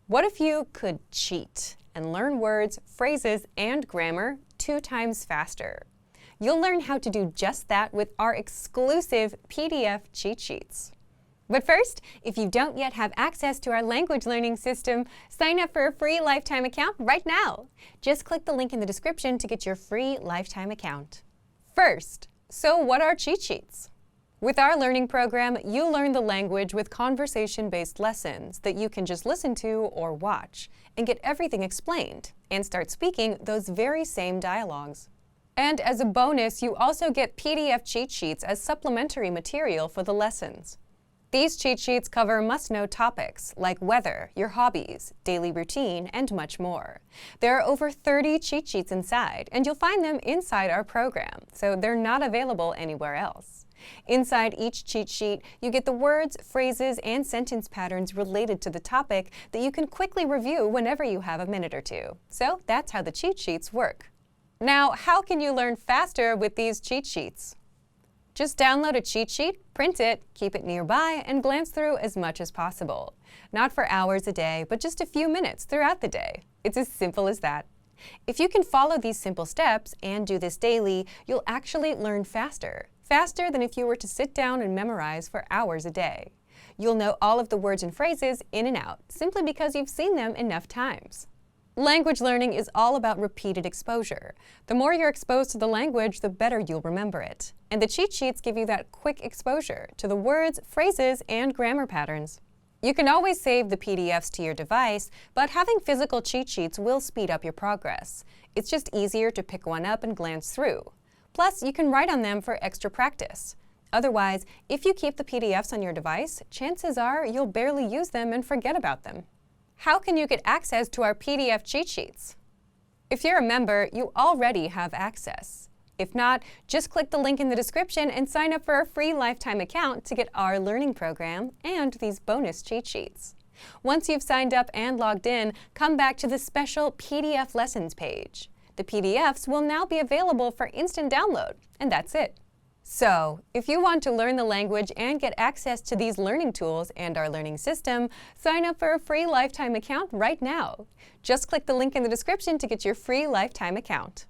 What if you could cheat and learn words, phrases, and grammar 2 times faster? You'll learn how to do just that with our exclusive PDF cheat sheets. But first, if you don't yet have access to our language learning system, sign up for a free lifetime account right now. Just click the link in the description to get your free lifetime account. First, so what are cheat sheets? With our learning program, you learn the language with conversation-based lessons that you can just listen to or watch and get everything explained and start speaking those very same dialogues. And as a bonus, you also get PDF cheat sheets as supplementary material for the lessons. These cheat sheets cover must-know topics like weather, your hobbies, daily routine, and much more. There are over 30 cheat sheets inside, and you'll find them inside our program, so they're not available anywhere else. Inside each cheat sheet, you get the words, phrases, and sentence patterns related to the topic that you can quickly review whenever you have a minute or two. So that's how the cheat sheets work. Now, how can you learn faster with these cheat sheets? Just download a cheat sheet, print it, keep it nearby, and glance through as much as possible. Not for hours a day, but just a few minutes throughout the day. It's as simple as that. If you can follow these simple steps and do this daily, you'll actually learn faster. Faster than if you were to sit down and memorize for hours a day. You'll know all of the words and phrases in and out, simply because you've seen them enough times. Language learning is all about repeated exposure. The more you're exposed to the language, the better you'll remember it. And the cheat sheets give you that quick exposure to the words, phrases, and grammar patterns. You can always save the PDFs to your device, but having physical cheat sheets will speed up your progress. It's just easier to pick one up and glance through. Plus, you can write on them for extra practice. Otherwise, if you keep the PDFs on your device, chances are you'll barely use them and forget about them. How can you get access to our PDF cheat sheets? If you're a member, you already have access. If not, just click the link in the description and sign up for a free lifetime account to get our learning program and these bonus cheat sheets. Once you've signed up and logged in, come back to the special PDF lessons page. The PDFs will now be available for instant download, and that's it. So, if you want to learn the language and get access to these learning tools and our learning system, sign up for a free lifetime account right now. Just click the link in the description to get your free lifetime account.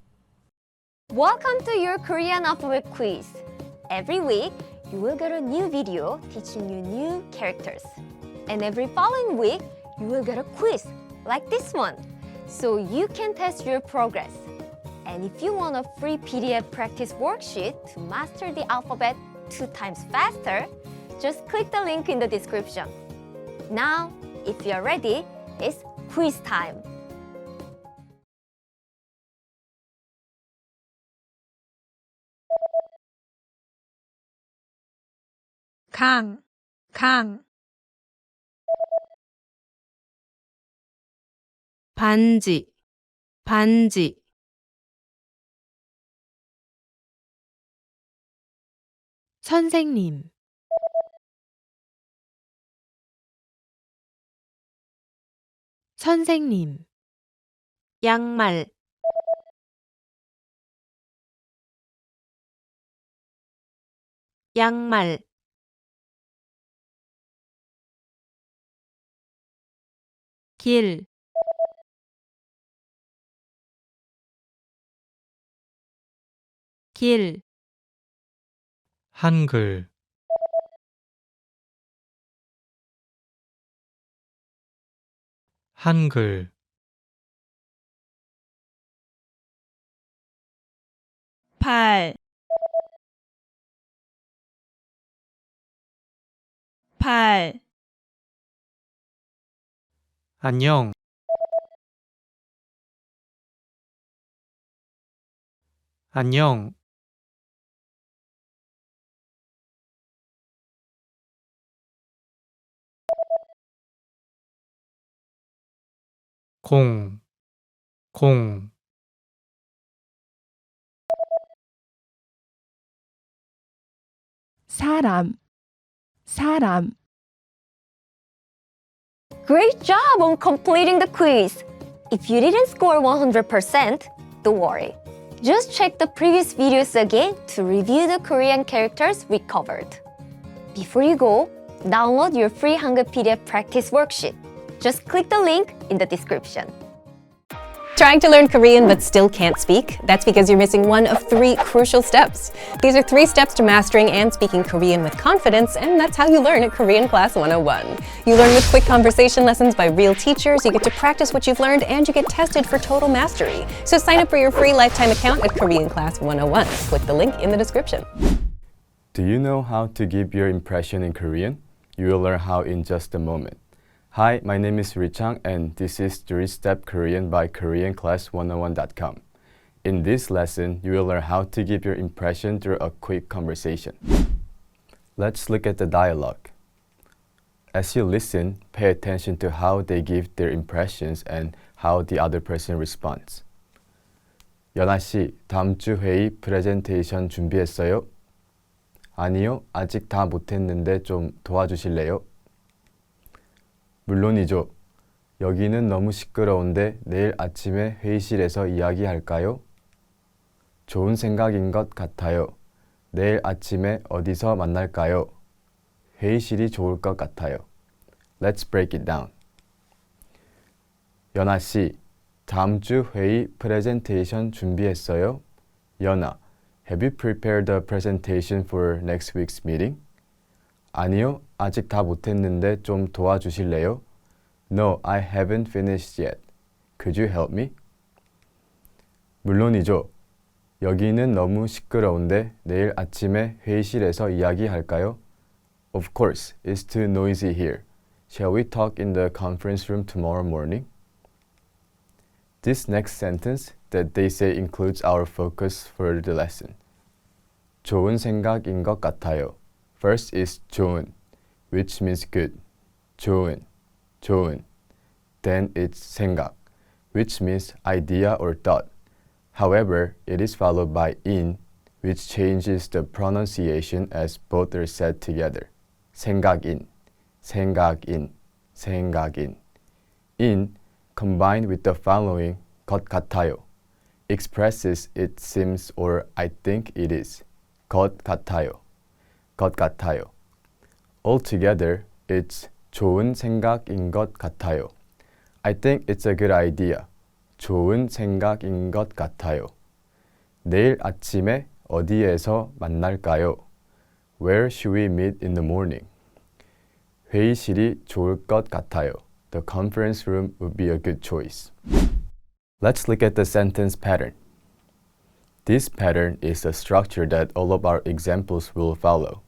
Welcome to your Korean alphabet quiz. Every week, you will get a new video teaching you new characters. And every following week, you will get a quiz like this one, so you can test your progress. And if you want a free PDF practice worksheet to master the alphabet 2 times faster, just click the link in the description. Now, if you're ready, it's quiz time. 강, 반지, 선생님, 양말, 길, 한글, 발, 안녕, 공, 사람, Great job on completing the quiz! If you didn't score 100%, don't worry. Just check the previous videos again to review the Korean characters we covered. Before you go, download your free Hangul PDF practice worksheet. Just click the link in the description. Trying to learn Korean but still can't speak? That's because you're missing one of 3 crucial steps. These are 3 steps to mastering and speaking Korean with confidence, and that's how you learn at Korean Class 101. You learn with quick conversation lessons by real teachers, you get to practice what you've learned, and you get tested for total mastery. So sign up for your free lifetime account at Korean Class 101. Click the link in the description. Do you know how to give your impression in Korean? You will learn how in just a moment. Hi, my name is Richang and this is 3-Step Korean by KoreanClass101.com. In this lesson, you will learn how to give your impression through a quick conversation. Let's look at the dialogue. As you listen, pay attention to how they give their impressions and how the other person responds. 연아 씨, 다음 주 회의 프레젠테이션 준비했어요? 아니요, 아직 다 못했는데 좀 도와주실래요? 물론이죠. 여기는 너무 시끄러운데 내일 아침에 회의실에서 이야기할까요? 좋은 생각인 것 같아요. 내일 아침에 어디서 만날까요? 회의실이 좋을 것 같아요. Let's break it down. 연아 씨, 다음 주 회의 프레젠테이션 준비했어요? 연아, have you prepared the presentation for next week's meeting? 아니요, 아직 다 못했는데 좀 도와주실래요? No, I haven't finished yet. Could you help me? 물론이죠. 여기는 너무 시끄러운데 내일 아침에 회의실에서 이야기할까요? Of course, it's too noisy here. Shall we talk in the conference room tomorrow morning? This next sentence that they say includes our focus for the lesson. 좋은 생각인 것 같아요. First is 좋은, which means good. 좋은, 좋은. Then it's 생각, which means idea or thought. However, it is followed by in, which changes the pronunciation as both are said together. 생각인, 생각인, 생각인. In, combined with the following 것 같아요, expresses it seems or I think it is. 것 같아요, 것 같아요. Altogether, it's 좋은 생각인 것 같아요. I think it's a good idea. 좋은 생각인 것 같아요. 내일 아침에 어디에서 만날까요? Where should we meet in the morning? 회의실이 좋을 것 같아요. The conference room would be a good choice. Let's look at the sentence pattern. This pattern is a structure that all of our examples will follow.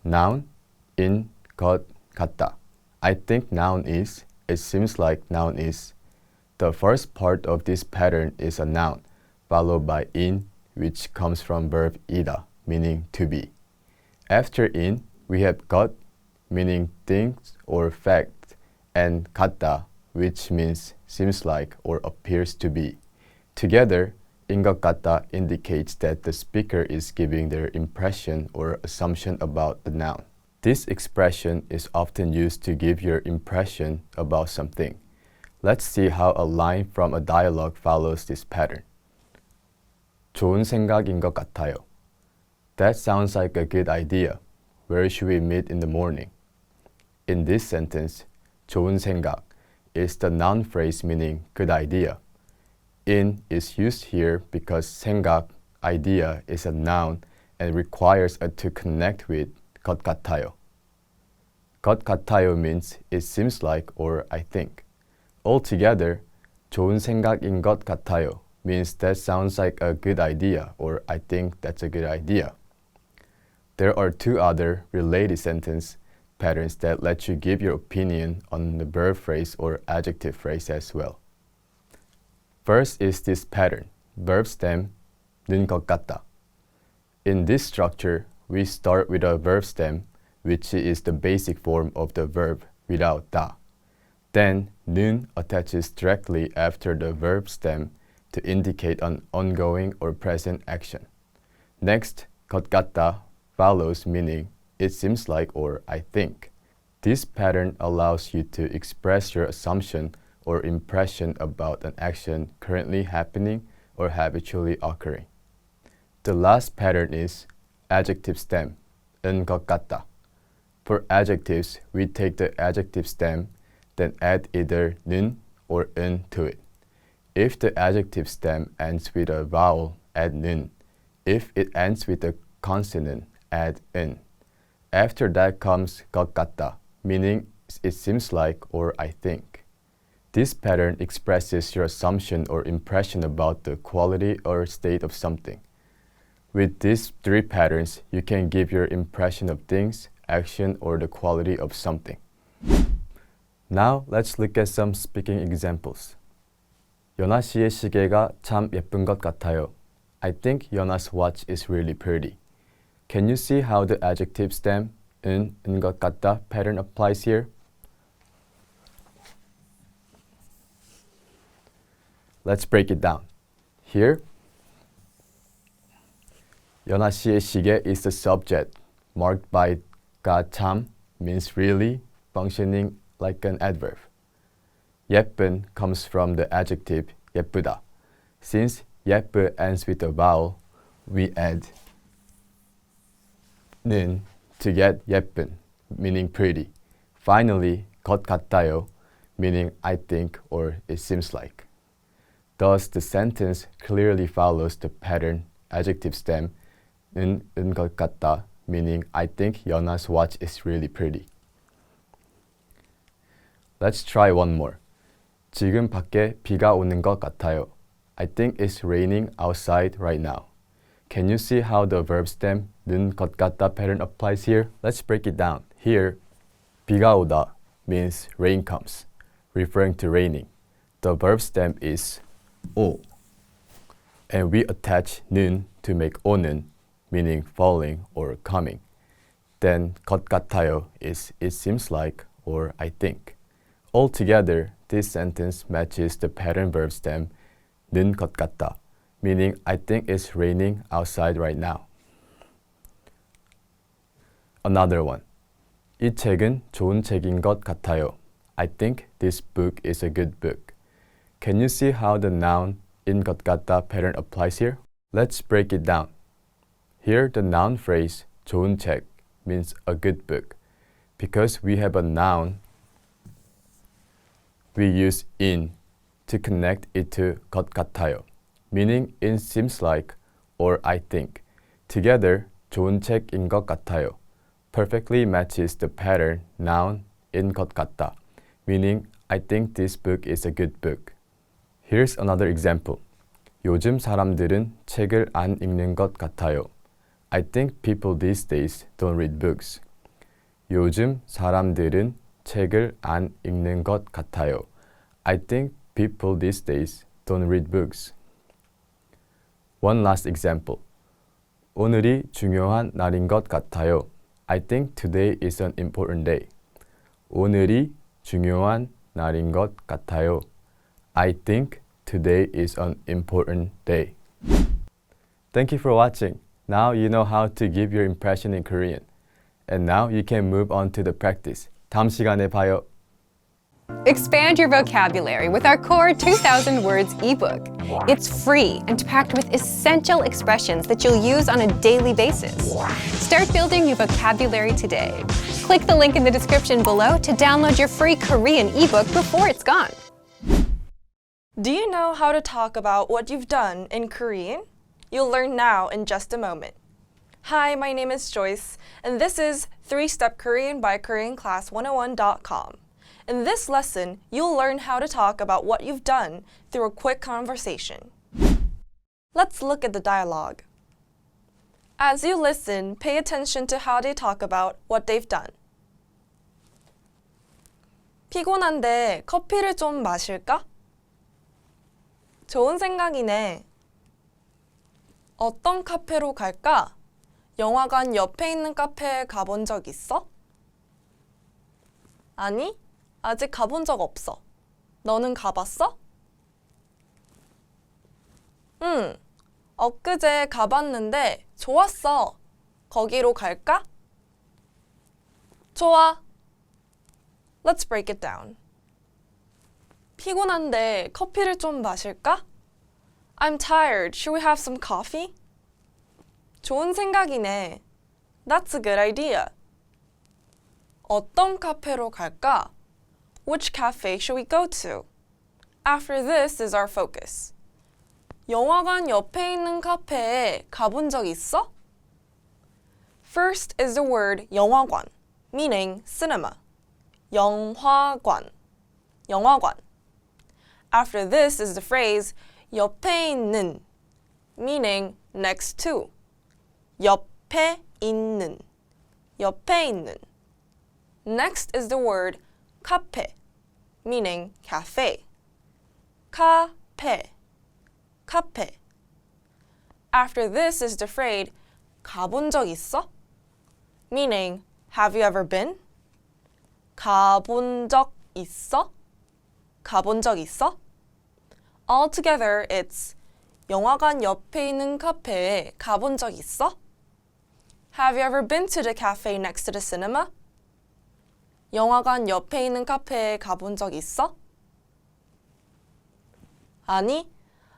Noun, in, 것, 같다. I think noun is, it seems like noun is. The first part of this pattern is a noun, followed by in, which comes from verb ida, meaning to be. After in, we have 것, meaning things or fact, and 같다, which means seems like or appears to be. Together, 인 것 같다 indicates that the speaker is giving their impression or assumption about the noun. This expression is often used to give your impression about something. Let's see how a line from a dialogue follows this pattern. 좋은 생각인 것 같아요. That sounds like a good idea. Where should we meet in the morning? In this sentence, 좋은 생각 is the noun phrase meaning good idea. In is used here because 생각, idea, is a noun and requires us to connect with 것 같아요. 것 같아요 means it seems like or I think. Altogether, 좋은 생각인 것 같아요 means that sounds like a good idea or I think that's a good idea. There are 2 other related sentence patterns that let you give your opinion on the verb phrase or adjective phrase as well. First is this pattern, verb stem, 는 것 같다. In this structure, we start with a verb stem, which is the basic form of the verb without 다. Then, 는 attaches directly after the verb stem to indicate an ongoing or present action. Next, 것 같다 follows meaning it seems like or I think. This pattern allows you to express your assumption or impression about an action currently happening or habitually occurring. The last pattern is adjective stem, 은 것 같다. For adjectives, we take the adjective stem, then add either 는 or 은 to it. If the adjective stem ends with a vowel, add 는. If it ends with a consonant, add 은. After that comes 것 같다, meaning it seems like or I think. This pattern expresses your assumption or impression about the quality or state of something. With these three patterns, you can give your impression of things, action, or the quality of something. Now, let's look at some speaking examples. 연아 씨의 시계가 참 예쁜 것 같아요. I think Yona's watch is really pretty. Can you see how the adjective stem 은 것 같다 pattern applies here? Let's break it down. Here, 연아 씨의 시계 is the subject, marked by 가 참 means really, functioning like an adverb. 예쁜 comes from the adjective 예쁘다. Since 예쁘 ends with a vowel, we add 는 to get 예쁜, meaning pretty. Finally, 것 같아요, meaning I think or it seems like. Thus, the sentence clearly follows the pattern adjective stem 은 것 같다, meaning I think Yona's watch is really pretty. Let's try one more. 지금 밖에 비가 오는 것 같아요. I think it's raining outside right now. Can you see how the verb stem 는 것 같다 pattern applies here? Let's break it down. Here, 비가 오다 means rain comes, referring to raining. The verb stem is 오, and we attach 는 to make 오는, meaning falling or coming. Then 것 같아요 is it seems like or I think. Altogether, this sentence matches the pattern verb stem 는 것 같다, meaning I think it's raining outside right now. Another one. 이 책은 좋은 책인 것 같아요. I think this book is a good book. Can you see how the noun 인 것 같다 pattern applies here? Let's break it down. Here, the noun phrase 좋은 책 means a good book. Because we have a noun, we use 인 to connect it to 것 같아요, meaning it seems like or I think. Together, 좋은 책인 것 같아요 perfectly matches the pattern noun 인 것 같다, meaning I think this book is a good book. Here's another example. 요즘 사람들은 책을 안 읽는 것 같아요. I think people these days don't read books. 요즘 사람들은 책을 안 읽는 것 같아요. I think people these days don't read books. One last example. 오늘이 중요한 날인 것 같아요. I think today is an important day. 오늘이 중요한 날인 것 같아요. I think today is an important day. Thank you for watching. Now you know how to give your impression in Korean. And now you can move on to the practice. 다음 시간에 봐요. Expand your vocabulary with our core 2,000 words ebook. It's free and packed with essential expressions that you'll use on a daily basis. Start building your vocabulary today. Click the link in the description below to download your free Korean ebook before it's gone. Do you know how to talk about what you've done in Korean? You'll learn now in just a moment. Hi, my name is Joyce, and this is 3-Step Korean by KoreanClass101.com. In this lesson, you'll learn how to talk about what you've done through a quick conversation. Let's look at the dialogue. As you listen, pay attention to how they talk about what they've done. 피곤한데 커피를 좀 마실까? 좋은 생각이네. 어떤 카페로 갈까? 영화관 옆에 있는 카페에 가본 적 있어? 아니, 아직 가본 적 없어. 너는 가봤어? 응, 엊그제 가봤는데 좋았어. 거기로 갈까? 좋아. Let's break it down. 피곤한데 커피를 좀 마실까? I'm tired. Should we have some coffee? 좋은 생각이네. That's a good idea. 어떤 카페로 갈까? Which cafe should we go to? After this is our focus. 영화관 옆에 있는 카페에 가본 적 있어? First is the word 영화관, meaning cinema. 영화관, 영화관. After this is the phrase 옆에 있는, meaning next to. 옆에 있는, 옆에 있는. Next is the word 카페, meaning cafe. 카페, 카페. After this is the phrase 가본 적 있어? Meaning, have you ever been? 가본 적 있어? 가본 적 있어? Altogether, it's 영화관 옆에 있는 카페에 가본 적 있어? Have you ever been to the cafe next to the cinema? 영화관 옆에 있는 카페에 가본 적 있어? 아니,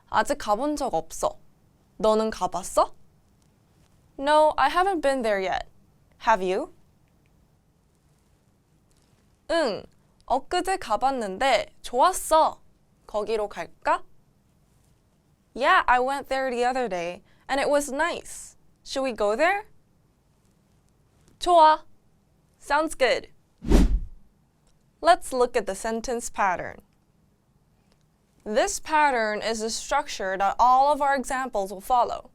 아직 가본 적 없어. 너는 가봤어? No, I haven't been there yet. Have you? 응, 엊그제 가봤는데 좋았어. 거기로 갈까? Yeah, I went there the other day and it was nice. Should we go there? 좋아. Sounds good. Let's look at the sentence pattern. This pattern is the structure that all of our examples will follow.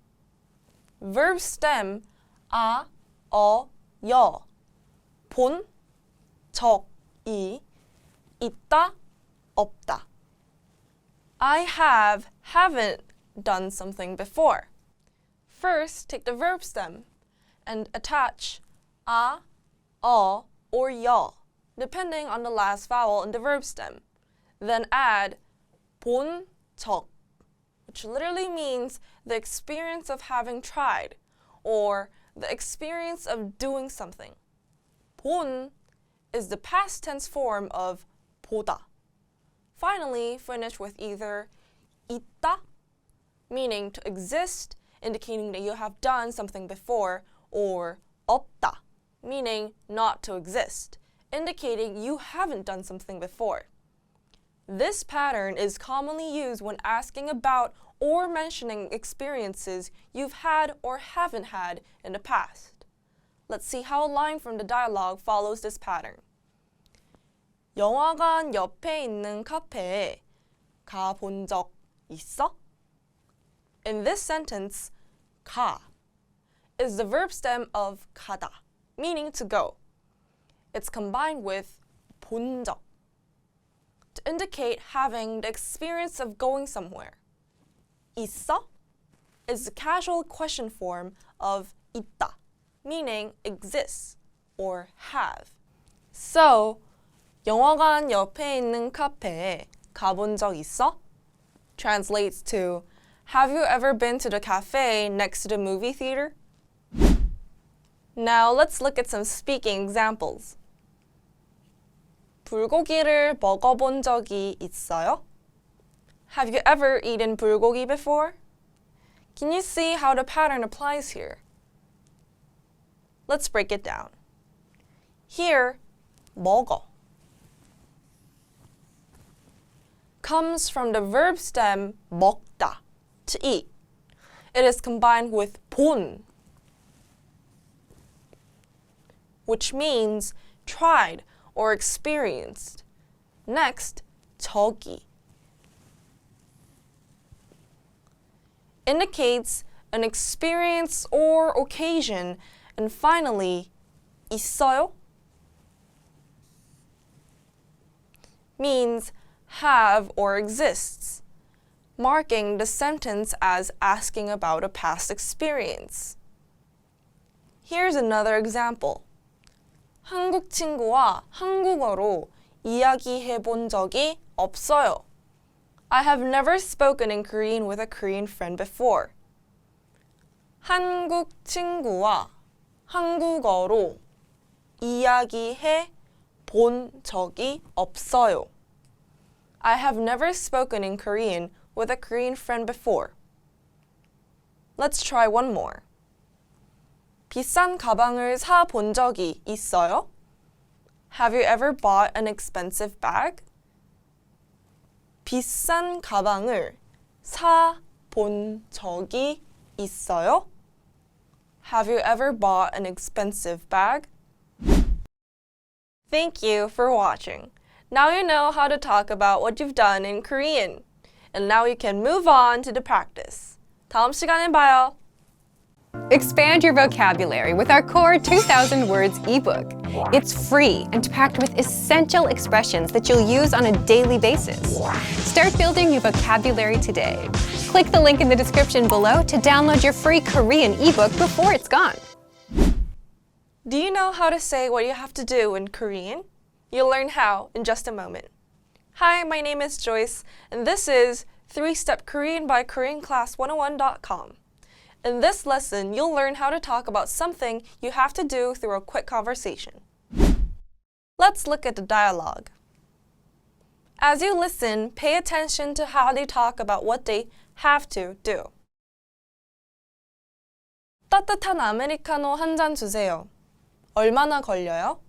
Verb stem 아, 여, 본, 적, 이, 있다, 없다. I haven't done something before. First, take the verb stem and attach 아, or 여, depending on the last vowel in the verb stem. Then add 본 적, which literally means the experience of having tried, or the experience of doing something. 본 is the past tense form of 보다. Finally, finish with either 있다, meaning to exist, indicating that you have done something before, or 없다, meaning not to exist, indicating you haven't done something before. This pattern is commonly used when asking about or mentioning experiences you've had or haven't had in the past. Let's see how a line from the dialogue follows this pattern. 영화관 옆에 있는 카페에 가본 적 있어? In this sentence, 가 is the verb stem of 가다, meaning to go. It's combined with 본 적 to indicate having the experience of going somewhere. 있어 is the casual question form of 있다, meaning exists or have. So, 영화관 옆에 있는 카페에 가본 적 있어? Translates to, have you ever been to the cafe next to the movie theater? Now let's look at some speaking examples. 불고기를 먹어본 적이 있어요? Have you ever eaten 불고기 before? Can you see how the pattern applies here? Let's break it down. Here, 먹어 comes from the verb stem 먹다, to eat. It is combined with 본, which means tried or experienced. Next, 적이 indicates an experience or occasion. And finally, 있어요 means have or exists, marking the sentence as asking about a past experience. Here's another example. 한국 친구와 한국어로 이야기해 본 적이 없어요. I have never spoken in Korean with a Korean friend before. 한국 친구와 한국어로 이야기해 본 적이 없어요. I have never spoken in Korean with a Korean friend before. Let's try one more. 비싼 가방을 사 본 적이 있어요? Have you ever bought an expensive bag? 비싼 가방을 사 본 적이 있어요? Have you ever bought an expensive bag? Thank you for watching. Now you know how to talk about what you've done in Korean. And now you can move on to the practice. 다음 시간에 봐요. Expand your vocabulary with our Core 2000 Words ebook. It's free and packed with essential expressions that you'll use on a daily basis. Start building your vocabulary today. Click the link in the description below to download your free Korean ebook before it's gone. Do you know how to say what you have to do in Korean? You'll learn how in just a moment. Hi, my name is Joyce, and this is 3-Step Korean by KoreanClass101.com. In this lesson, you'll learn how to talk about something you have to do through a quick conversation. Let's look at the dialogue. As you listen, pay attention to how they talk about what they have to do. 따뜻한 아메리카노 한 잔 주세요. 얼마나 걸려요?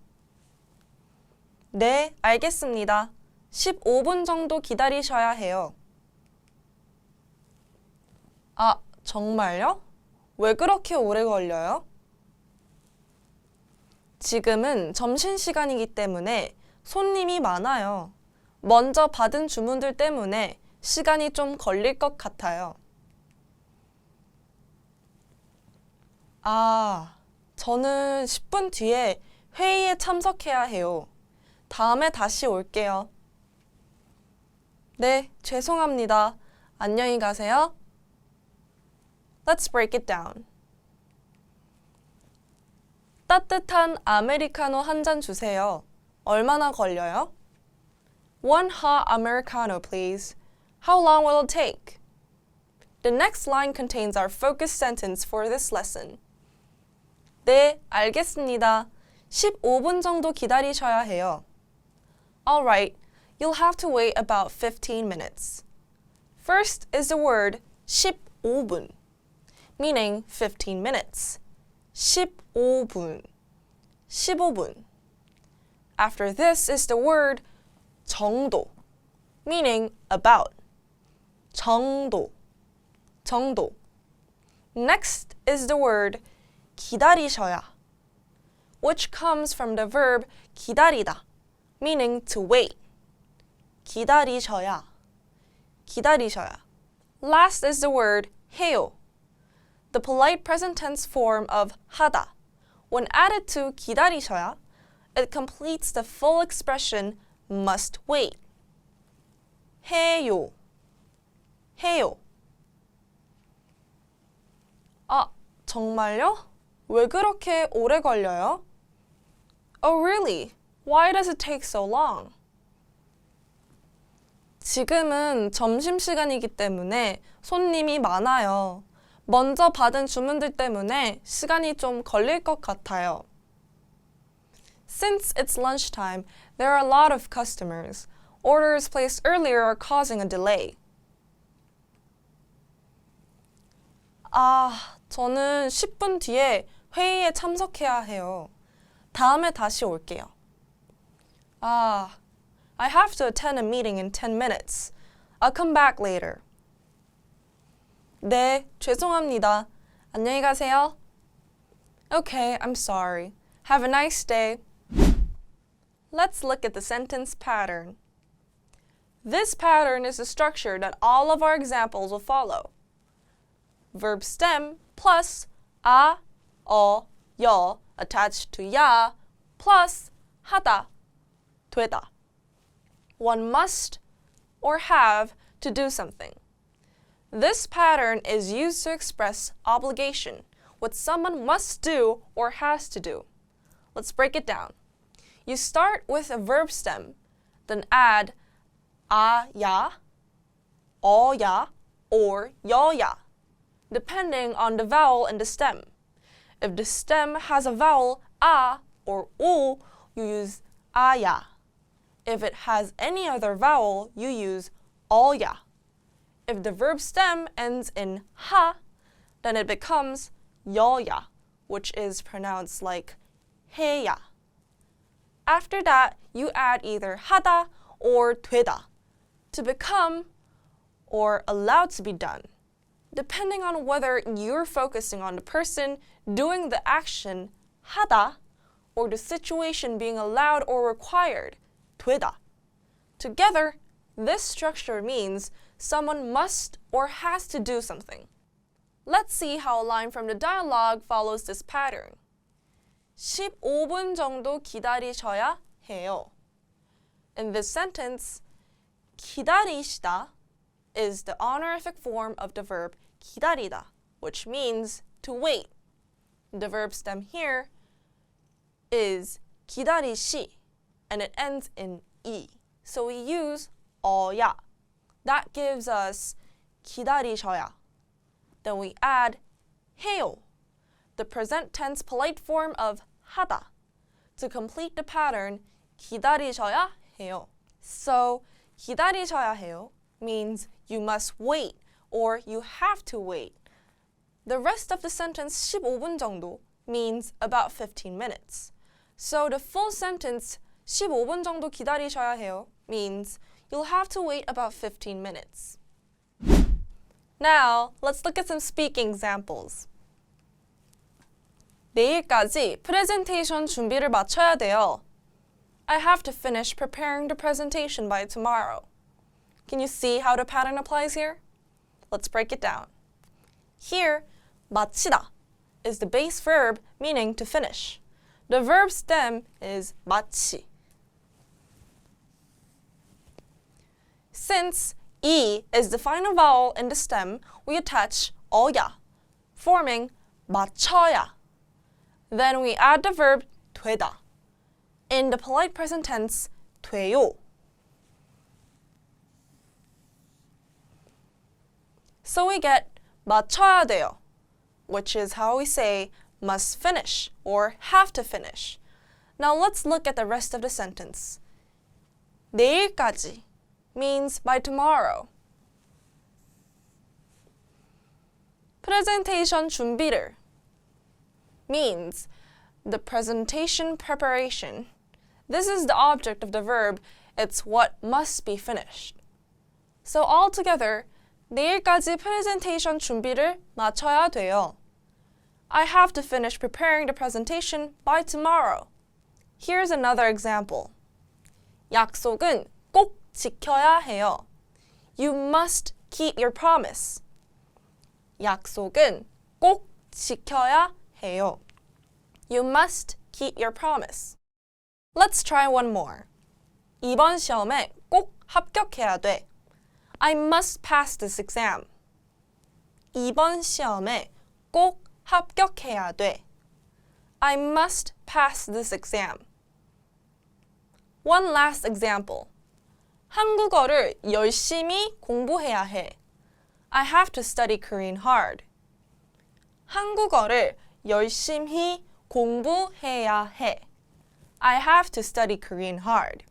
네, 알겠습니다. 15분 정도 기다리셔야 해요. 아, 정말요? 왜 그렇게 오래 걸려요? 지금은 점심시간이기 때문에 손님이 많아요. 먼저 받은 주문들 때문에 시간이 좀 걸릴 것 같아요. 아, 저는 10분 뒤에 회의에 참석해야 해요. 다음에 다시 올게요. 네, 죄송합니다. 안녕히 가세요. Let's break it down. 따뜻한 아메리카노 한 잔 주세요. 얼마나 걸려요? One hot Americano, please. How long will it take? The next line contains our focus sentence for this lesson. 네, 알겠습니다. 15분 정도 기다리셔야 해요. All right, you'll have to wait about 15 minutes. First is the word 15분. Meaning 15 minutes. 15분. 15분. After this is the word 정도, meaning about. 정도. 정도. Next is the word 기다리셔야, which comes from the verb 기다리다, meaning to wait. 기다리셔야. 기다리셔야. Last is the word 해요, the polite present tense form of 하다. When added to 기다리셔야, it completes the full expression must wait. 해요. 해요. 아, 정말요? 왜 그렇게 오래 걸려요? Oh, really? Why does it take so long? 지금은 점심시간이기 때문에 손님이 많아요. 먼저 받은 주문들 때문에 시간이 좀 걸릴 것 같아요. Since it's lunchtime, there are a lot of customers. Orders placed earlier are causing a delay. 아, 저는 10분 뒤에 회의에 참석해야 해요. 다음에 다시 올게요. 아, I have to attend a meeting in 10 minutes. I'll come back later. 네, 죄송합니다. 안녕히 가세요. Okay, I'm sorry. Have a nice day. Let's look at the sentence pattern. This pattern is the structure that all of our examples will follow. Verb stem plus 아, 여 attached to 야 plus 하다, 되다. One must or have to do something. This pattern is used to express obligation, what someone must do or has to do. Let's break it down. You start with a verb stem, then add 아, 야, 야, or 야, depending on the vowel in the stem. If the stem has a vowel a or u, you use 야. If it has any other vowel, you use ya. If the verb stem ends in ha, then it becomes ya, which is pronounced like 해야. After that, you add either 하다 or 되다, to become or allowed to be done, depending on whether you're focusing on the person doing the action 하다 or the situation being allowed or required 되다. Together, this structure means someone must or has to do something. Let's see how a line from the dialogue follows this pattern. 15분 정도 기다리셔야 해요. In this sentence, 기다리시다 is the honorific form of the verb 기다리다, which means to wait. The verb stem here is 기다리시, and it ends in 이. So we use 어야. That gives us 기다리셔야. Then we add 해요, the present tense polite form of 하다, to complete the pattern 기다리셔야 해요. So 기다리셔야 해요 means you must wait or you have to wait. The rest of the sentence 15분 정도 means about 15 minutes. So the full sentence 15분 정도 기다리셔야 해요 means you'll have to wait about 15 minutes. Now, let's look at some speaking examples. 내일까지 프레젠테이션 준비를 마쳐야 돼요. I have to finish preparing the presentation by tomorrow. Can you see how the pattern applies here? Let's break it down. Here, 마치다 is the base verb meaning to finish. The verb stem is 마치. Since 이 is the final vowel in the stem, we attach 어야, forming 맞춰야. Then we add the verb 되다. In the polite present tense, 돼요. So we get 맞춰야 돼요, which is how we say must finish or have to finish. Now let's look at the rest of the sentence. 내일까지 means by tomorrow. 프레젠테이션 준비를 means the presentation preparation. This is the object of the verb. It's what must be finished. So altogether, 내일까지 프레젠테이션 준비를 마쳐야 돼요. I have to finish preparing the presentation by tomorrow. Here's another example. 약속은 꼭 지켜야 해요. You must keep your promise. 약속은 꼭 지켜야 해요. You must keep your promise. Let's try one more. 이번 시험에 꼭 합격해야 돼. I must pass this exam. 이번 시험에 꼭 합격해야 돼. I must pass this exam. One last example. 한국어를 열심히 공부해야 해. I have to study Korean hard. 한국어를 열심히 공부해야 해. I have to study Korean hard.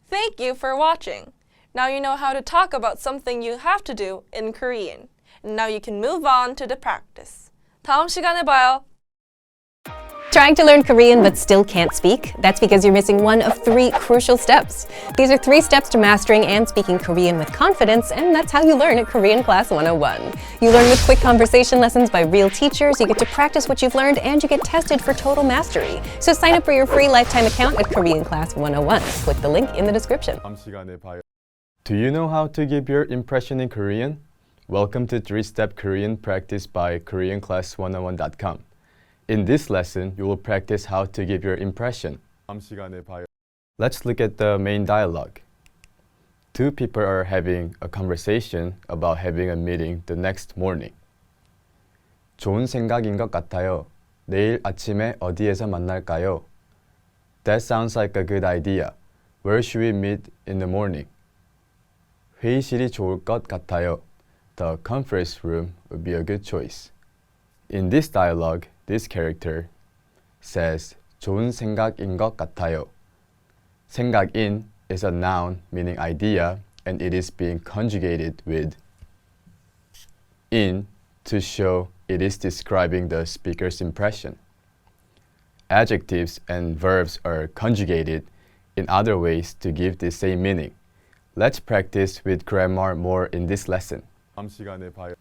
Thank you for watching. Now you know how to talk about something you have to do in Korean. Now you can move on to the practice. 다음 시간에 봐요. Trying to learn Korean but still can't speak? That's because you're missing one of 3 crucial steps. These are 3 steps to mastering and speaking Korean with confidence, and that's how you learn at Korean Class 101. You learn with quick conversation lessons by real teachers, you get to practice what you've learned, and you get tested for total mastery. So sign up for your free lifetime account at Korean Class 101. Click the link in the description. 다음 시간에 봐요. Do you know how to give your impression in Korean? Welcome to 3-Step Korean Practice by KoreanClass101.com. In this lesson, you will practice how to give your impression. 다음 시간에 봐요. Let's look at the main dialogue. 2 people are having a conversation about having a meeting the next morning. 좋은 생각인 것 같아요. 내일 아침에 어디에서 만날까요? That sounds like a good idea. Where should we meet in the morning? 회의실이 좋을 것 같아요. The conference room would be a good choice. In this dialogue, this character says 좋은 생각인 것 같아요. 생각인 is a noun meaning idea, and it is being conjugated with in to show it is describing the speaker's impression. adjectives and verbs are conjugated in other ways to give the same meaning. Let's practice with grammar more in this lesson. 다음 시간에 봐요.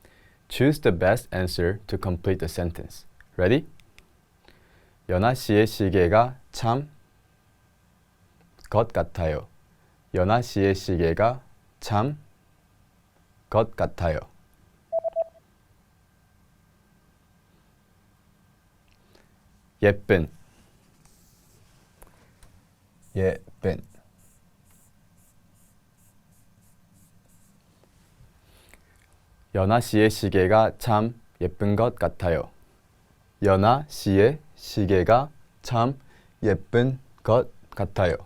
Choose the best answer to complete the sentence. Ready? 연아 씨의 시계가 참 것 같아요. 연아 씨의 시계가 참 것 같아요. 예쁜 예쁜 연아 씨의 시계가 참 예쁜 것 같아요. 연아 씨의 시계가 참 예쁜 것 같아요.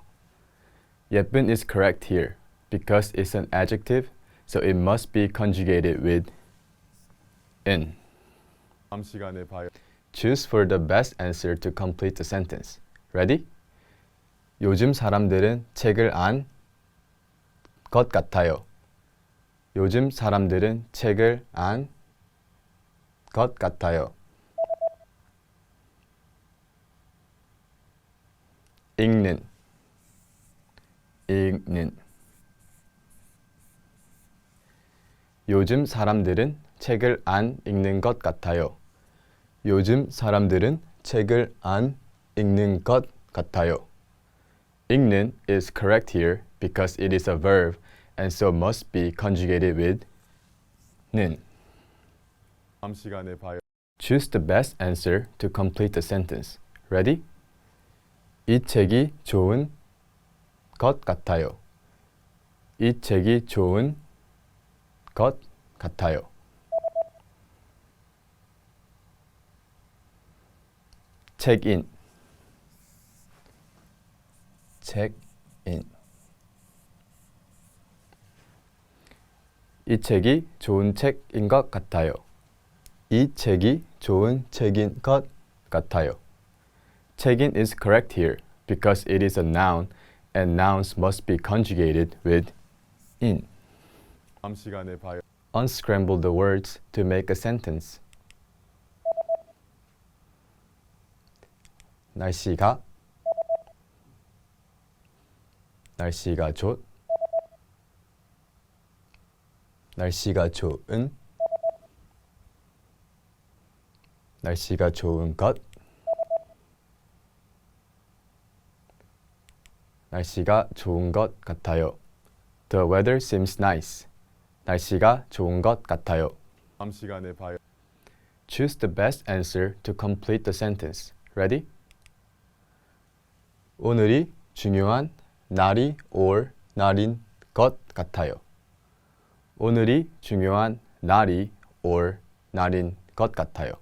예쁜 is correct here because it's an adjective, so it must be conjugated with in. 다음 시간에 봐요. Choose for the best answer to complete the sentence. Ready? 요즘 사람들은 책을 안 것 같아요. 요즘 사람들은 책을 안 것 같아요. 읽는 요즘 사람들은 책을 안 읽는 것 같아요. 요즘 사람들은 책을 안 읽는 것 같아요. 읽는 is correct here because it is a verb and so must be conjugated with 는. 다음 시간에 봐요. Choose the best answer to complete the sentence. Ready? 이 책이 좋은 것 같아요. 이 책이 좋은 것 같아요. 책인 이 책이 좋은 책인 것 같아요. 이 책이 좋은 책인 것 같아요. 책인 is correct here because it is a noun and nouns must be conjugated with in. 다음 시간에 봐요. Unscramble the words to make a sentence. 날씨가 좋 날씨가 좋은 날씨가 좋은 것 날씨가 좋은 것 같아요. The weather seems nice. 날씨가 좋은 것 같아요. 다음 시간에 봐요. Choose the best answer to complete the sentence. Ready? 오늘이 중요한 날이 올 날인 것 같아요. 오늘이 중요한 날이 올 날인 것 같아요.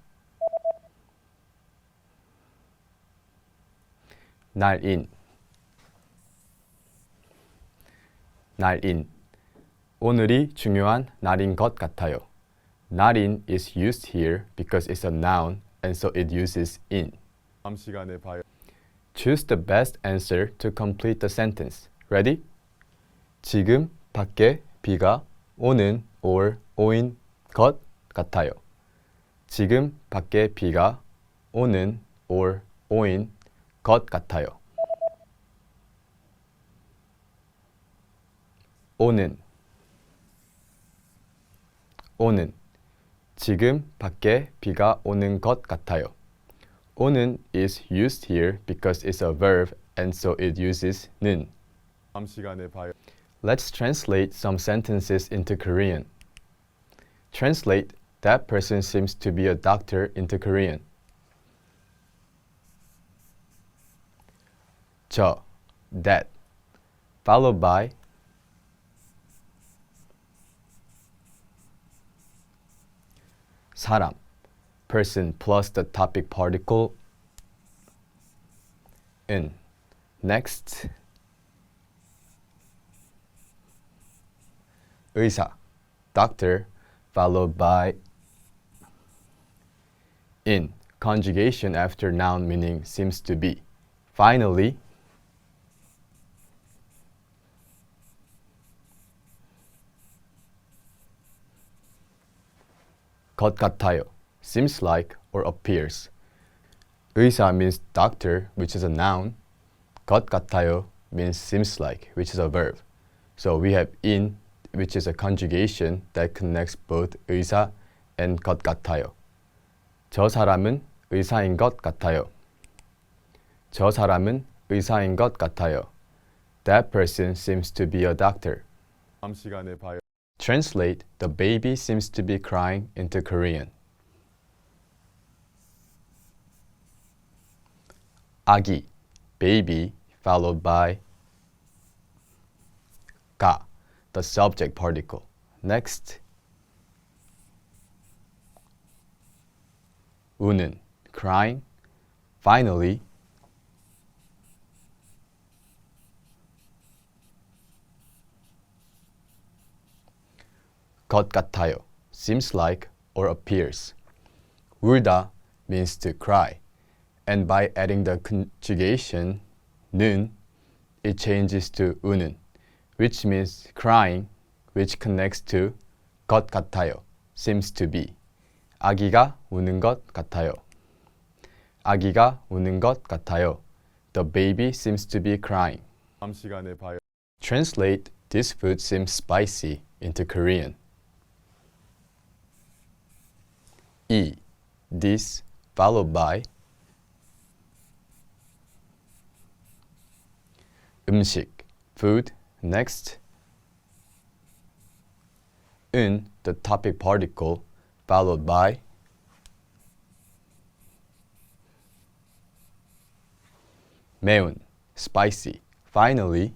날인 오늘이 중요한 날인 것 같아요. 날인 is used here because it's a noun and so it uses in. 다음 시간에 봐요. Choose the best answer to complete the sentence. Ready? 지금 밖에 비가 오는 오인 것 같아요. 지금 밖에 비가 오는 오인 것 같아요. 오는 지금 밖에 비가 오는 것 같아요. 오는 is used here because it's a verb and so it uses 는. 다음 시간에 봐요. Let's translate some sentences into Korean. Translate that person seems to be a doctor into Korean. that followed by 사람 person plus the topic particle 은. Next 의사 doctor followed by in. Conjugation after noun meaning seems to be. Finally 것 같아요 seems like or appears. 의사 means doctor, which is a noun. 것 같아요 means seems like, which is a verb. So we have in, which is a conjugation that connects both 의사 and 것 같아요. 저 사람은 의사인 것 같아요. 저 사람은 의사인 것 같아요. That person seems to be a doctor. 다음 시간에 봐요. Translate the baby seems to be crying into Korean. 아기, baby, followed by 가, the subject particle. Next, 우는, crying. Finally, 것 같아요, seems like or appears. 울다 means to cry, and by adding the conjugation 는, it changes to 우는, which means crying, which connects to 것 같아요, seems to be. 아기가 우는 것 같아요. 아기가 우는 것 같아요. The baby seems to be crying. 다음 시간에 봐요. Translate this food seems spicy into Korean. 이, this, followed by 음식, food. Next, 은, the topic particle, followed by 매운, spicy. Finally,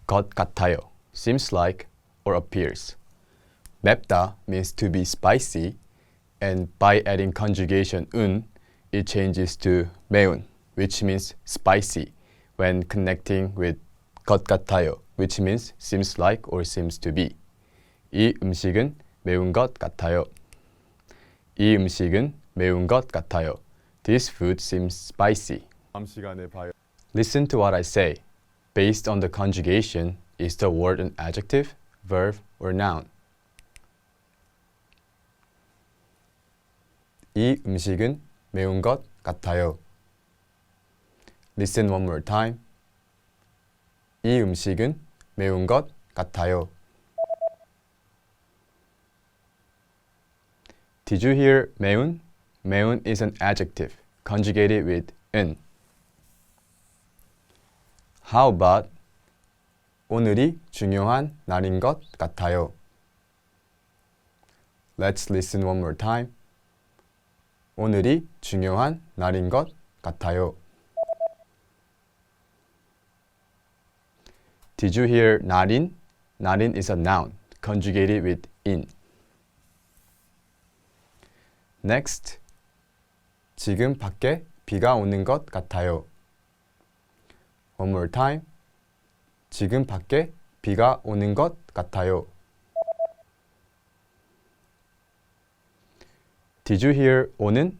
것 같아요, seems like or appears. 맵다 means to be spicy, and by adding conjugation 은, it changes to 매운, which means spicy, when connecting with 것 같아요, which means seems like or seems to be. 이 음식은 매운 것 같아요. 이 음식은 매운 것 같아요. This food seems spicy. 다음 시간에 봐요. Listen to what I say. Based on the conjugation, is the word an adjective, verb, or noun? 이 음식은 매운 것 같아요. Listen one more time. 이 음식은 매운 것 같아요. Did you hear 매운? 매운 is an adjective, conjugated with 은. How about 오늘이 중요한 날인 것 같아요. Let's listen one more time. 오늘이 중요한 날인 것 같아요. Did you hear 날인? 날인 is a noun, conjugated with in. Next, 지금 밖에 비가 오는 것 같아요. One more time. 지금 밖에 비가 오는 것 같아요. Did you hear 오는?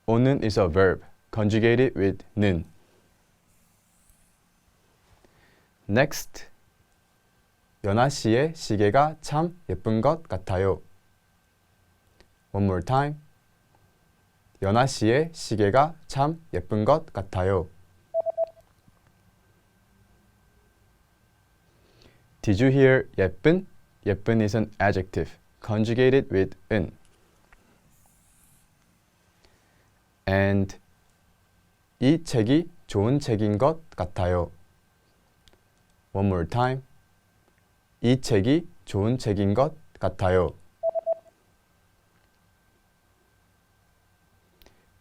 오는 is a verb, conjugated with 는. Next, 연아 씨의 시계가 참 예쁜 것 같아요. One more time. 연아 씨의 시계가 참 예쁜 것 같아요. Did you hear 예쁜? 예쁜 is an adjective, conjugated with 은. And 이 책이 좋은 책인 것 같아요. One more time. 이 책이 좋은 책인 것 같아요.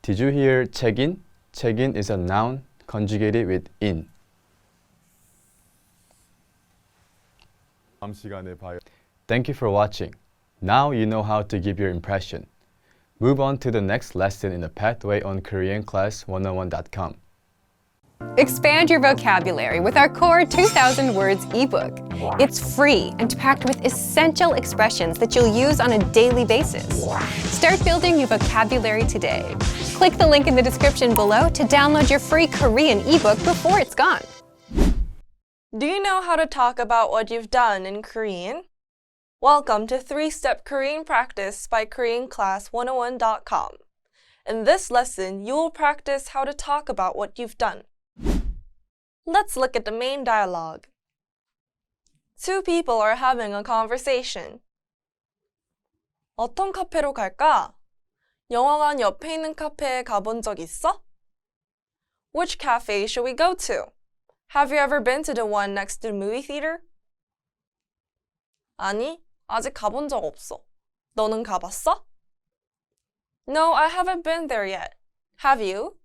Did you hear 책인? 책인 is a noun, conjugated with in. 다음 시간에 봐요. Thank you for watching. Now you know how to give your impression. Move on to the next lesson in the pathway on KoreanClass101.com. Expand your vocabulary with our Core 2000 Words ebook. It's free and packed with essential expressions that you'll use on a daily basis. Start building your vocabulary today. Click the link in the description below to download your free Korean ebook before it's gone. Do you know how to talk about what you've done in Korean? Welcome to 3-Step Korean Practice by KoreanClass101.com. In this lesson, you will practice how to talk about what you've done. Let's look at the main dialogue. Two people are having a conversation. 어떤 카페로 갈까? 영화관 옆에 있는 카페에 가본 적 있어? Which cafe should we go to? Have you ever been to the one next to the movie theater? 아니, 아직 가본 적 없어. 너는 가봤어? No, I haven't been there yet. Have you?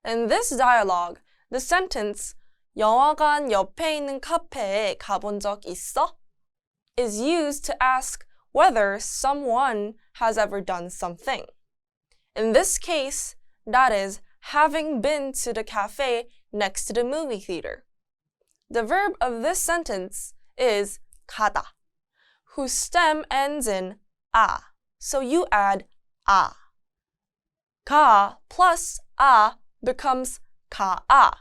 In this dialogue, the sentence 영화관 옆에 있는 카페에 가본 적 있어? is used to ask whether someone has ever done something. In this case, that is having been to the cafe next to the movie theater. The verb of this sentence is 가다, whose stem ends in 아, so you add 아. 가 plus 아 becomes 가아.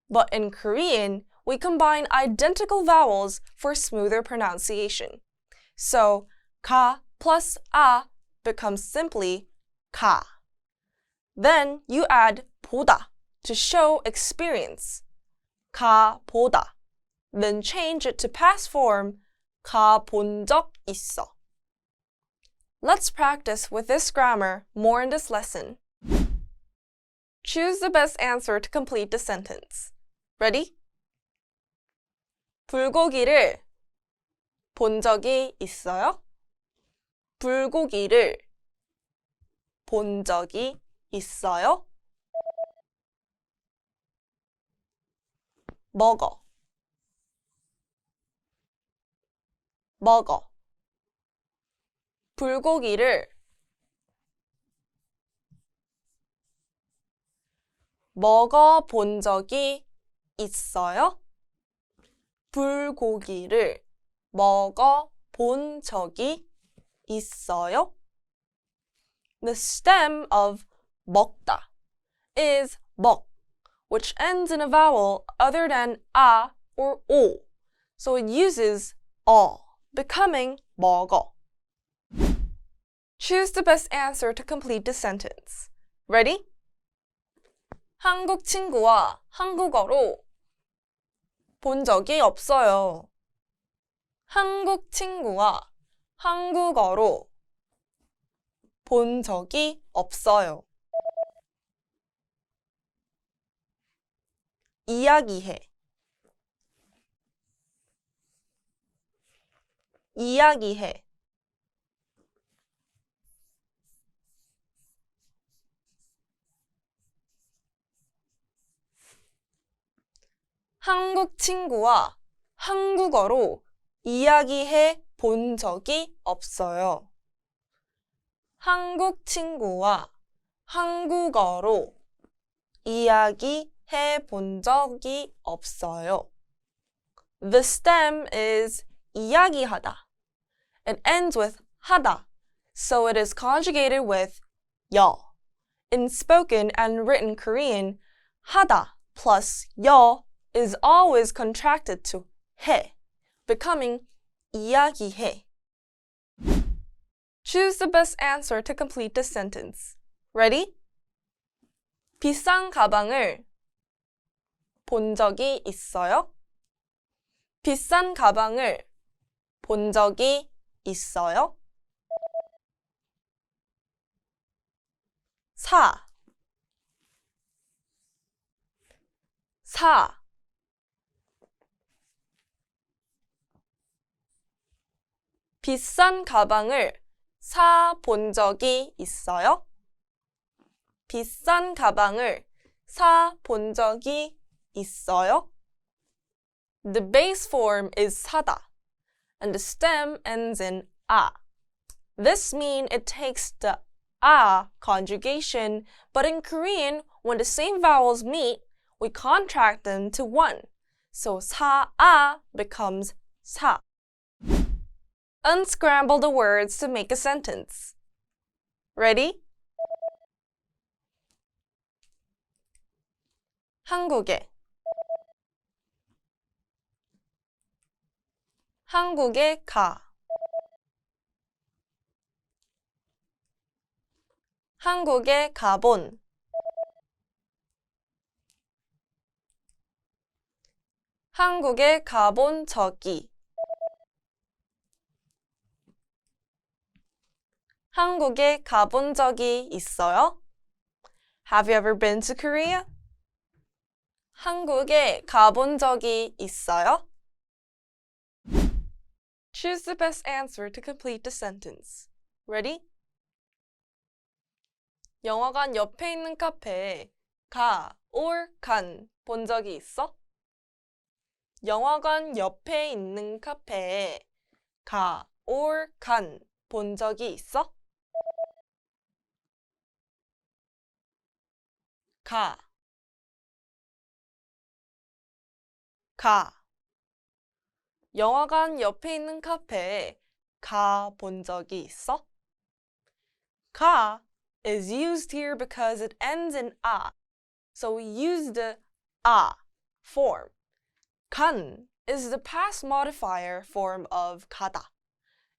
But in Korean, we combine identical vowels for smoother pronunciation. So, 가 plus 아 becomes simply 가. Then you add 보다 to show experience. 가 보다. Then change it to past form. 가 본 적 있어. Let's practice with this grammar more in this lesson. Choose the best answer to complete the sentence. Ready? 불고기를 본 적이 있어요? 불고기를 본 적이 있어요? 먹어. 먹어. 불고기를 먹어 본 적이 있어요? 불고기를 먹어 본 적이 있어요? The stem of 먹다 is 먹, which ends in a vowel other than 아 or 오, so it uses 어, becoming 먹어. Choose the best answer to complete the sentence. Ready? 한국 친구와 한국어로 본 적이 없어요. 한국 친구와 한국어로 본 적이 없어요. 이야기해. 이야기해. 한국 친구와 한국어로 이야기해 본 적이 없어요. 한국 친구와 한국어로 이야기해 본 적이 없어요. The stem is 이야기하다. It ends with 하다, so it is conjugated with 여. In spoken and written Korean, 하다 plus 여 is always contracted to 해, becoming 이야기해. Choose the best answer to complete the sentence. Ready? 비싼 가방을 본 적이 있어요? 비싼 가방을 본 적이 있어요? 사. 비싼 가방을 사 본 적이 있어요? 비싼 가방을 사 본 적이 있어요? The base form is 사다, and the stem ends in 아. This means it takes the 아 conjugation, but in Korean, when the same vowels meet, we contract them to one. So 사아 becomes 사. Unscramble the words to make a sentence. Ready? 한국에 한국에 가. 한국에 가본. 한국에 가본 적이. 한국에 가본 적이 있어요? Have you ever been to Korea? 한국에 가본 적이 있어요? Choose the best answer to complete the sentence. Ready? 영화관 옆에 있는 카페에 가 or 간 본 적이 있어? 영화관 옆에 있는 카페에 가 or 간 본 적이 있어? 가. 영화관 옆에 있는 카페에 가 본 적이 있어? 가 is used here because it ends in a, so we use the a form. 간 is the past modifier form of 가다.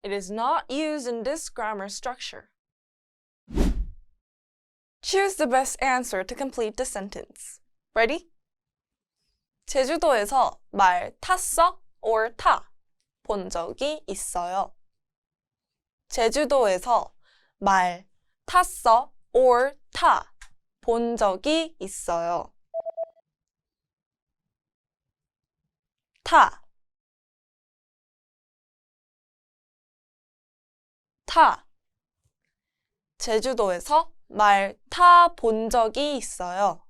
It is not used in this grammar structure. Choose the best answer to complete the sentence. Ready? 제주도에서 말 탔어 or 타 본 적이 있어요. 제주도에서 말 탔어 or 타 본 적이 있어요. 타. 제주도에서 말 타 본 적이 있어요.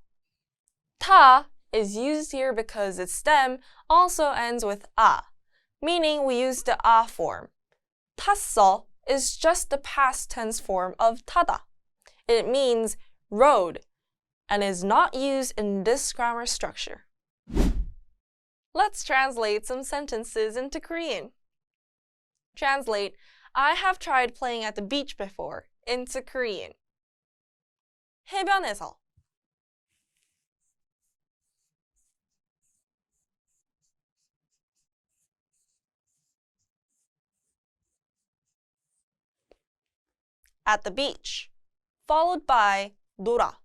타 is used here because its stem also ends with a, meaning we use the a form. 탔어 is just the past tense form of 타다. It means rode and is not used in this grammar structure. Let's translate some sentences into Korean. Translate, I have tried playing at the beach before, into Korean. 해변에서. At the beach, followed by 놀아.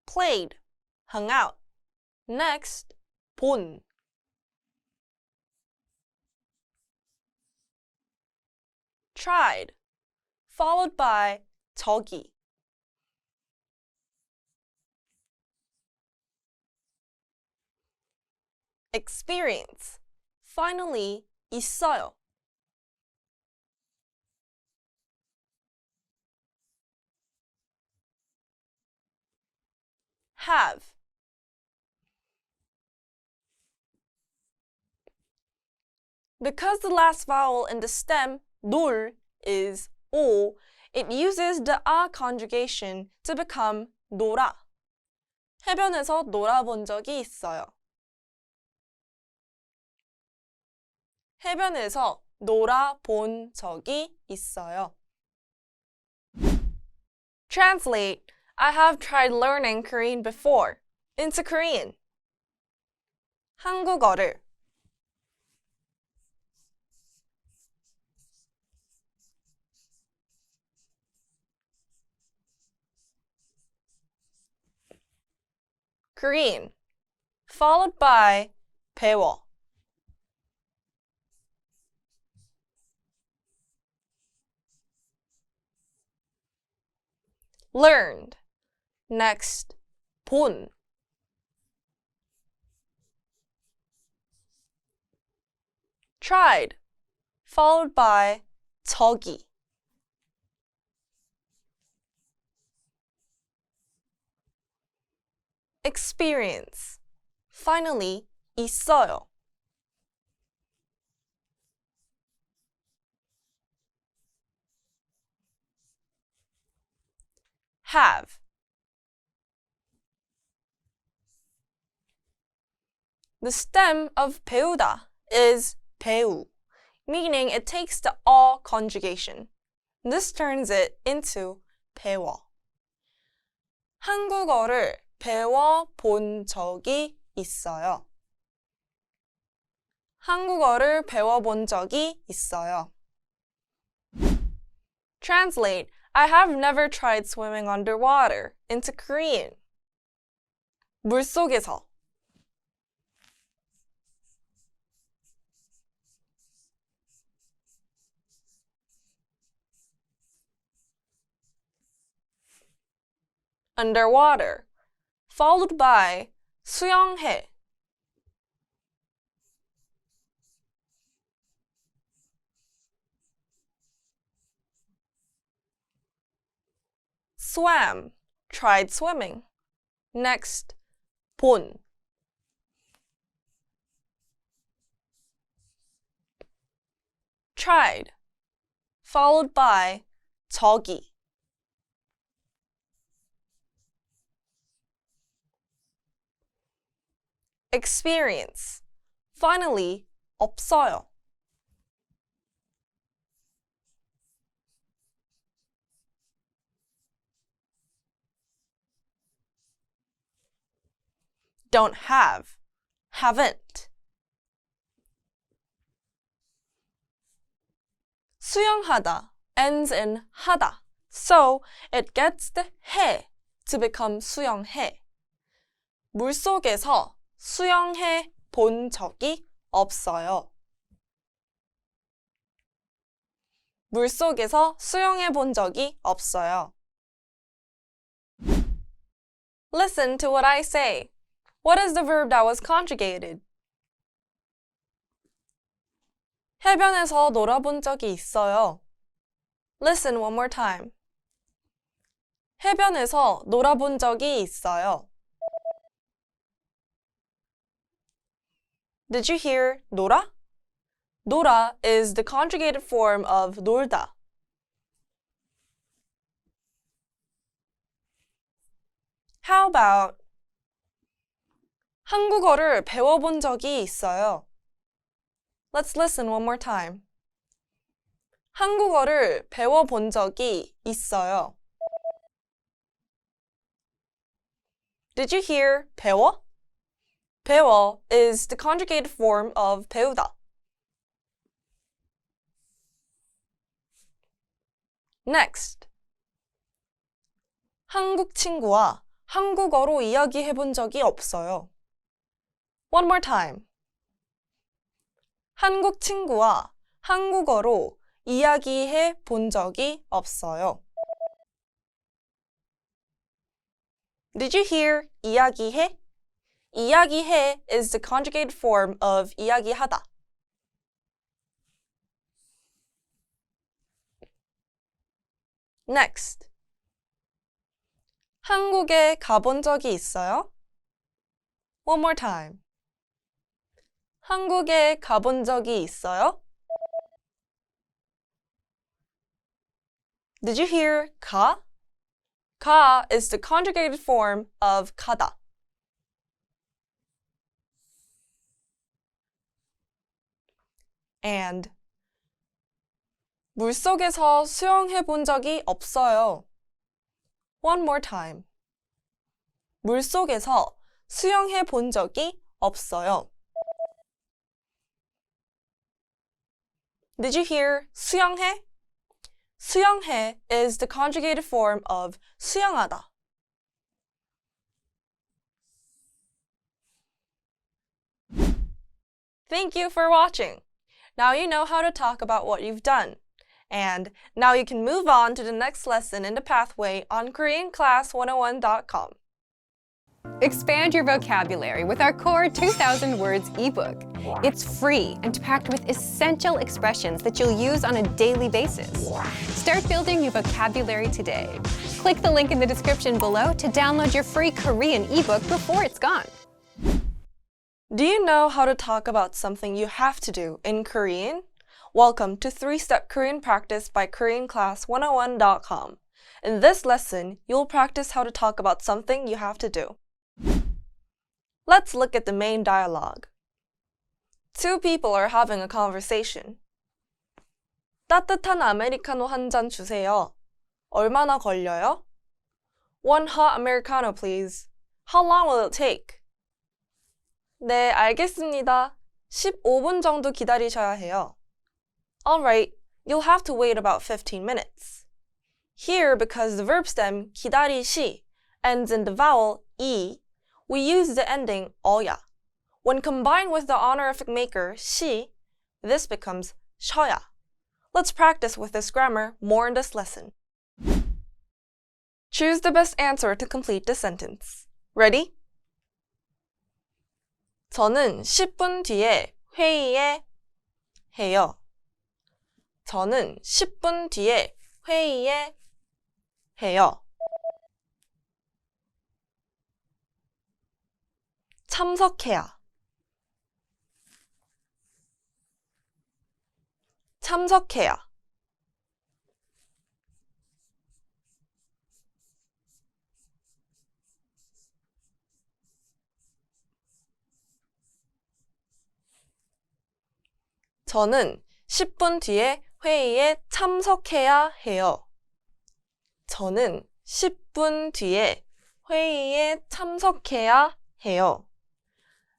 Played, hung out. Next, 본. Tried, followed by 저기. Experience, finally, 있어요. Have. Because the last vowel in the stem, 놀, is 오, it uses the a conjugation to become 놀아. 해변에서 놀아본 적이 있어요. 해변에서 놀아본 적이 있어요. Translate, I have tried learning Korean before, into Korean. 한국어를. Korean, followed by 배워. Learned. Next, 본. Tried, followed by 저기. Experience. Finally, 있어요. Have. The stem of 배우다 is 배우, meaning it takes the 어 conjugation. This turns it into 배워. 한국어를 배워 본 적이 있어요. 한국어를 배워본 적이 있어요. Translate, I have never tried swimming underwater into Korean. 물속에서 underwater, followed by 수영해. swam, tried swimming. Next, 본. tried, followed by 저기. experience, finally, 없어요. don't have, haven't. 수영하다 ends in 하다, so it gets the 해 to become 수영해. 물속에서 수영해 본 적이 없어요. 물속에서 수영해 본 적이 없어요. Listen to what I say. What is the verb that was conjugated? 해변에서 놀아본 적이 있어요. Listen one more time. 해변에서 놀아본 적이 있어요. Did you hear 놀아? 놀아 is the conjugated form of 놀다. How about 한국어를 배워본 적이 있어요. Let's listen one more time. 한국어를 배워본 적이 있어요. Did you hear 배워? 배워 is the conjugated form of 배우다. Next. 한국 친구와 한국어로 이야기해본 적이 없어요. One more time. 한국 친구와 한국어로 이야기해 본 적이 없어요. Did you hear 이야기해? 이야기해 is the conjugated form of 이야기하다. Next. 한국에 가본 적이 있어요? One more time. 한국에 가본 적이 있어요? Did you hear 가? 가 is the conjugated form of 가다. And 물속에서 수영해 본 적이 없어요. One more time. 물속에서 수영해 본 적이 없어요. Did you hear 수영해? 수영해 is the conjugated form of 수영하다. Thank you for watching. Now you know how to talk about what you've done. And now you can move on to the next lesson in the pathway on KoreanClass101.com. Expand your vocabulary with our Core 2000 Words ebook. It's free and packed with essential expressions that you'll use on a daily basis. Start building your vocabulary today. Click the link in the description below to download your free Korean ebook before it's gone. Do you know how to talk about something you have to do in Korean? Welcome to 3-Step Korean Practice by KoreanClass101.com. In this lesson, you'll practice how to talk about something you have to do. Let's look at the main dialogue. Two people are having a conversation. 따뜻한 아메리카노 한 잔 주세요. 얼마나 걸려요? One hot Americano, please. How long will it take? 네, 알겠습니다. 15분 정도 기다리셔야 해요. Alright, you'll have to wait about 15 minutes. Here, because the verb stem 기다리시 ends in the vowel e, we use the ending 어야. When combined with the honorific maker 시, this becomes 쉬어야. Let's practice with this grammar more in this lesson. Choose the best answer to complete the sentence. Ready? 저는 10분 뒤에 회의에 해요. 저는 10분 뒤에 회의에 해요. 참석해야. 참석해야. 저는 10분 뒤에 회의에 참석해야 해요. 저는 10분 뒤에 회의에 참석해야 해요.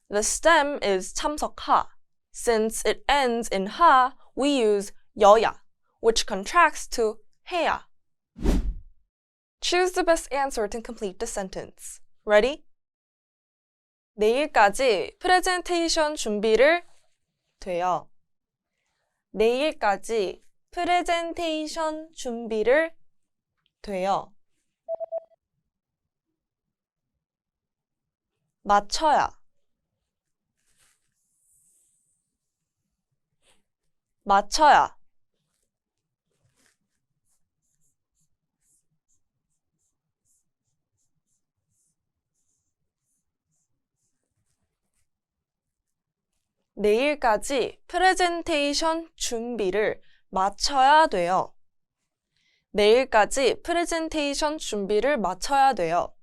The stem is 참석하. Since it ends in 하, we use 여야, which contracts to 해야. Choose the best answer to complete the sentence. Ready? 내일까지 프레젠테이션 준비를 돼요. 내일까지 프레젠테이션 준비를 돼요. 맞춰야. 맞춰야. 내일까지 프레젠테이션 준비를 마쳐야 돼요. 내일까지 프레젠테이션 준비를 마쳐야 돼요.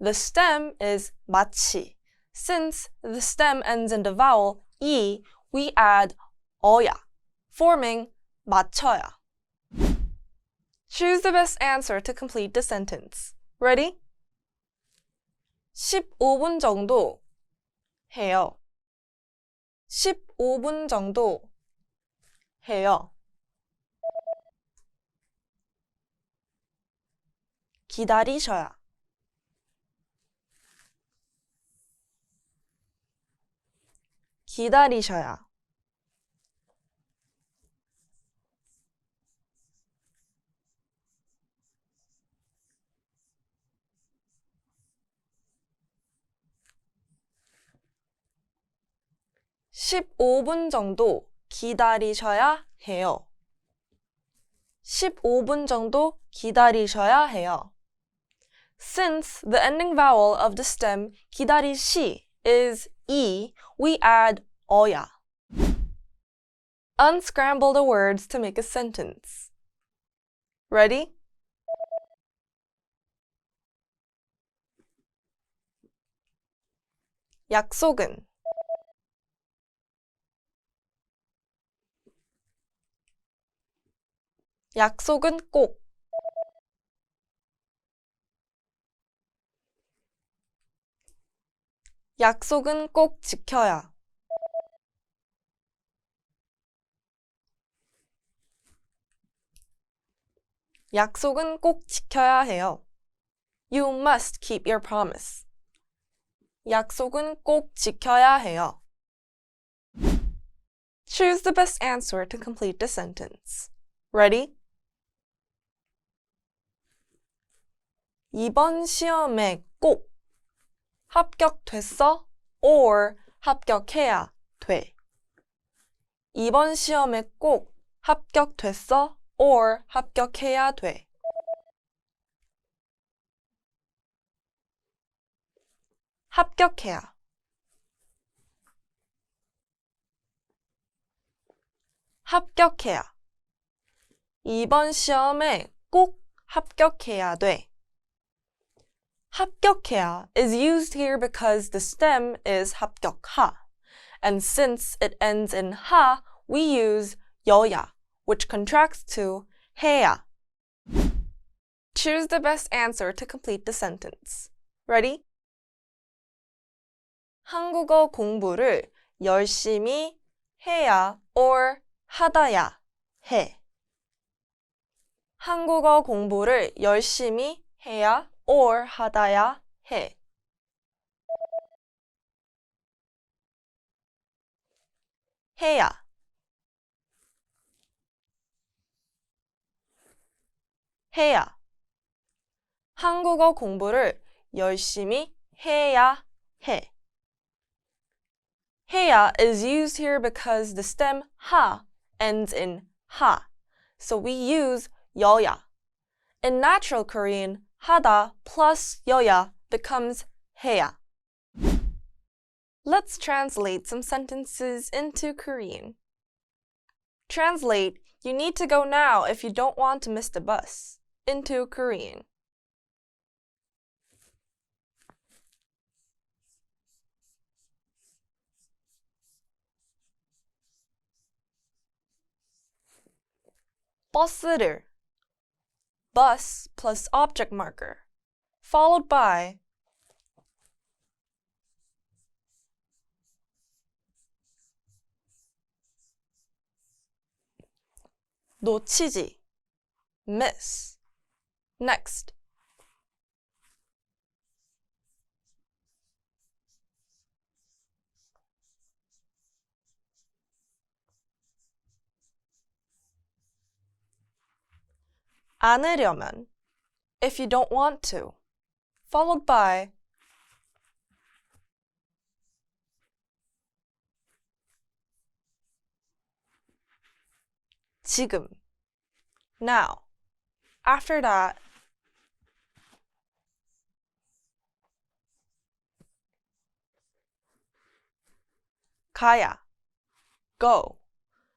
The stem is 마치. Since the stem ends in the vowel e, we add 어야, forming 맞춰야. Choose the best answer to complete the sentence. Ready? 15분 정도 해요. 15분 정도 해요. 기다리셔야. 기다리셔야. (15분) 정도 기다리셔야 해요. 15분 정도 기다리셔야 해요. Since the ending vowel of the stem 기다리시 is e, we add 어야. Unscramble the words to make a sentence. Ready? 약속은 약속은 꼭 약속은 꼭 지켜야 약속은 꼭 지켜야 해요. You must keep your promise. 약속은 꼭 지켜야 해요. Choose the best answer to complete the sentence. Ready? 이번 시험에 꼭 합격됐어? or 합격해야 돼. 이번 시험에 꼭 합격됐어? or 합격해야 돼. 합격해야. 합격해야. 이번 시험에 꼭 합격해야 돼. 합격해야 is used here because the stem is 합격하. And since it ends in 하, we use 여야, which contracts to 해야. Choose the best answer to complete the sentence. Ready? 한국어 공부를 열심히 해야 or 하다야 해. 한국어 공부를 열심히 해야 or 하다야 해. 해야. 해야. 한국어 공부를 열심히 해야 해. 해야 is used here because the stem ha ends in ha, so we use 여야. In natural Korean, 하다 plus 여야 becomes 해야. Let's translate some sentences into Korean. Translate, you need to go now if you don't want to miss the bus, into Korean. 버스를 bus plus object marker followed by 놓치지 miss. Next. 않으려면 if you don't want to followed by 지금 now. After that 가야 go.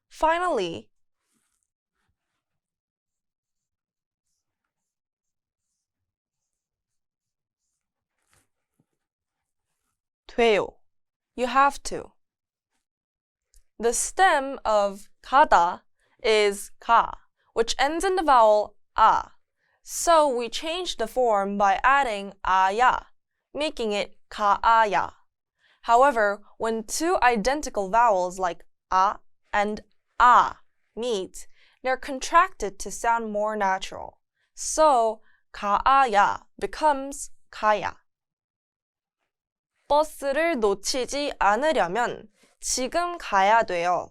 Finally 돼요. You have to. The stem of 가다 is 가, which ends in the vowel a. So we changed the form by adding 아야, making it 가아야. However, when two identical vowels like a and a meet, they're contracted to sound more natural. So 가아야 becomes 가야. 버스를 놓치지 않으려면 지금 가야 돼요.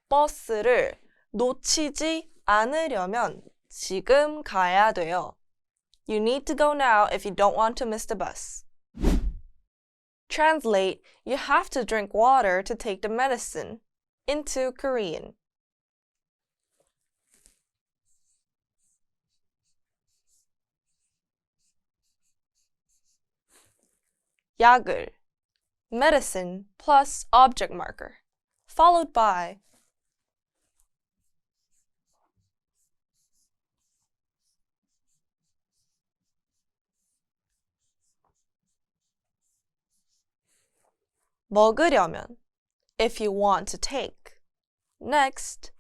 버스를 놓치지 않으려면 지금 가야 돼요. You need to go now if you don't want to miss the bus. Translate, you have to drink water to take the medicine, into Korean. 약을 medicine plus object marker followed by 먹으려면 if you want to take. Next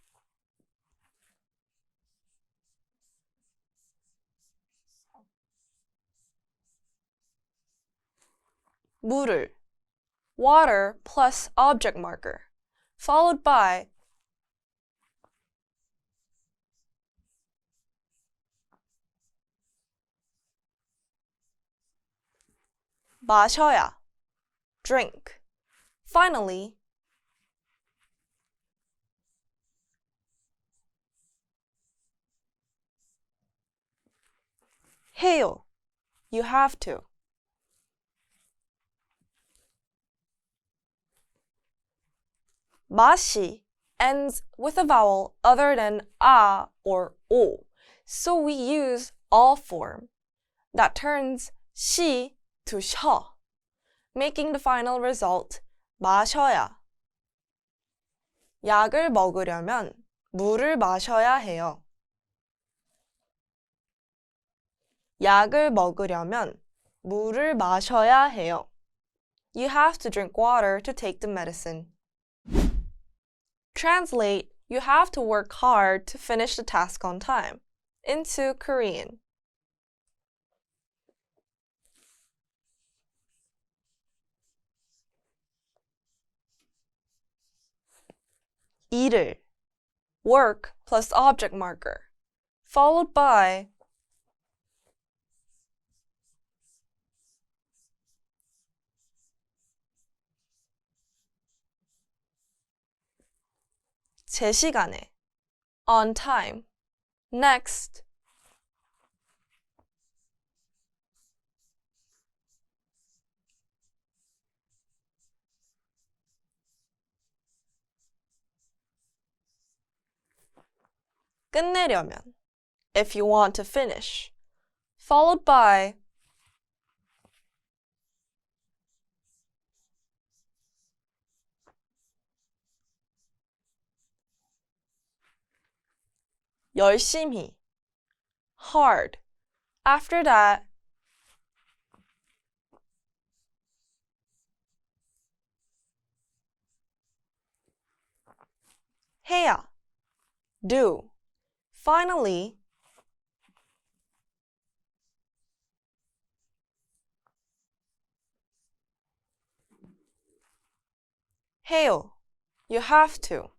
물을 water plus object marker followed by 마셔야 drink. Finally 해요. You have to. 맛이 ends with a vowel other than a or o, so we use all form. That turns 시 to 셔, making the final result 마셔야. 약을 먹으려면 물을 마셔야 해요. 약을 먹으려면 물을 마셔야 해요. You have to drink water to take the medicine. Translate, you have to work hard to finish the task on time, into Korean. 일을, work plus object marker, followed by 제 시간에, on time. Next, 끝내려면, if you want to finish, followed by 열심히, hard. After that, 해야, do. Finally, 해요. You have to.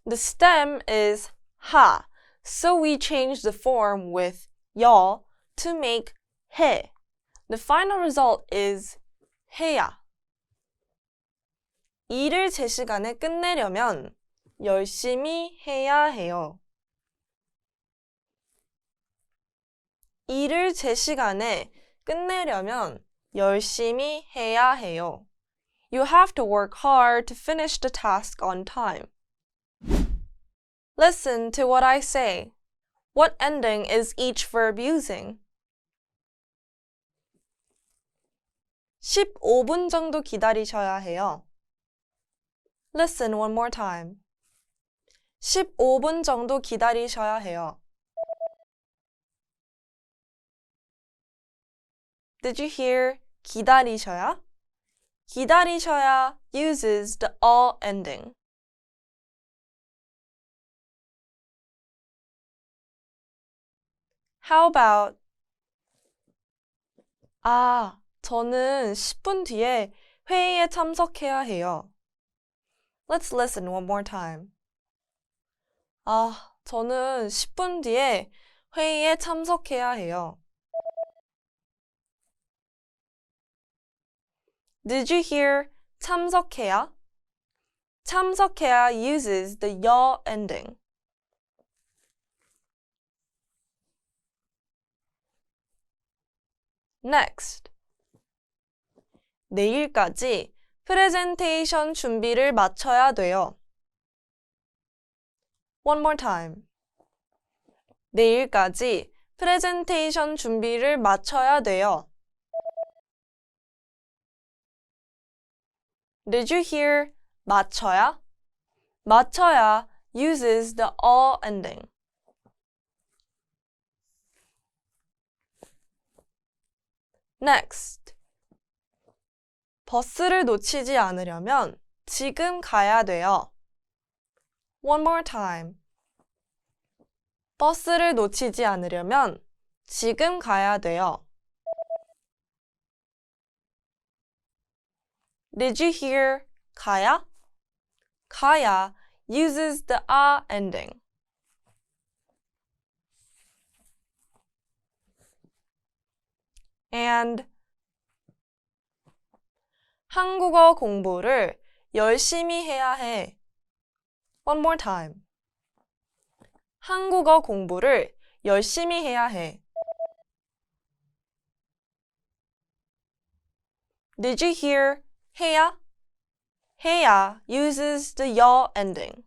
The stem is ha, so we change the form with y'all to make 해. The final result is 해야. 일을 제 시간에 끝내려면 열심히 해야 해요. 일을 제 시간에 끝내려면 열심히 해야 해요. You have to work hard to finish the task on time. Listen to what I say. What ending is each verb using? 15분 정도 기다리셔야 해요. Listen one more time. 15분 정도 기다리셔야 해요. Did you hear 기다리셔야? 기다리셔야 uses the all ending. How about 저는 10분 뒤에 회의에 참석해야 해요. Let's listen one more time. 저는 10분 뒤에 회의에 참석해야 해요. Did you hear 참석해야? 참석해야 uses the 여 ending. Next. 내일까지 프레젠테이션 준비를 마쳐야 돼요. One more time. 내일까지 프레젠테이션 준비를 마쳐야 돼요. Did you hear 맞춰야? 맞춰야 uses the all ending. Next. 버스를 놓치지 않으려면 지금 가야 돼요. One more time. 버스를 놓치지 않으려면 지금 가야 돼요. Did you hear 가야? 가야 uses the a ending. And 한국어 공부를 열심히 해야 해. One more time. 한국어 공부를 열심히 해야 해. Did you hear 해야? 해야 uses the 여 ending.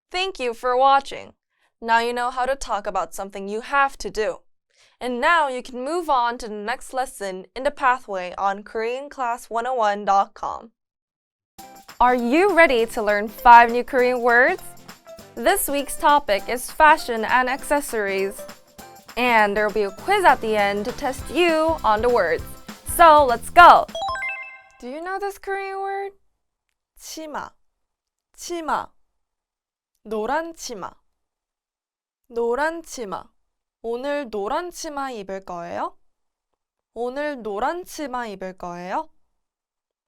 Thank you for watching. Now you know how to talk about something you have to do. And now you can move on to the next lesson in the pathway on KoreanClass101.com. Are you ready to learn 5 new Korean words? This week's topic is fashion and accessories. And there will be a quiz at the end to test you on the words. So let's go! Do you know this Korean word? 치마, 치마. 노란 치마, 노란 치마. 오늘 노란 치마 입을 거예요? 오늘 노란 치마 입을 거예요?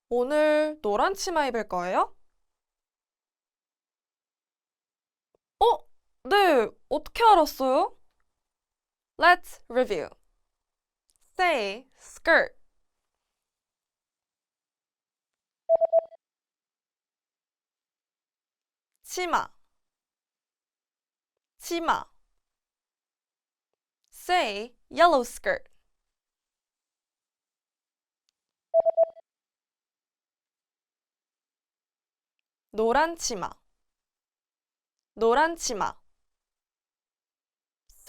오늘 노란 치마 입을 거예요? 네, 어떻게 알았어요? Let's review. Say skirt. 치마. 치마. Say yellow skirt. 노란 치마. 노란 치마.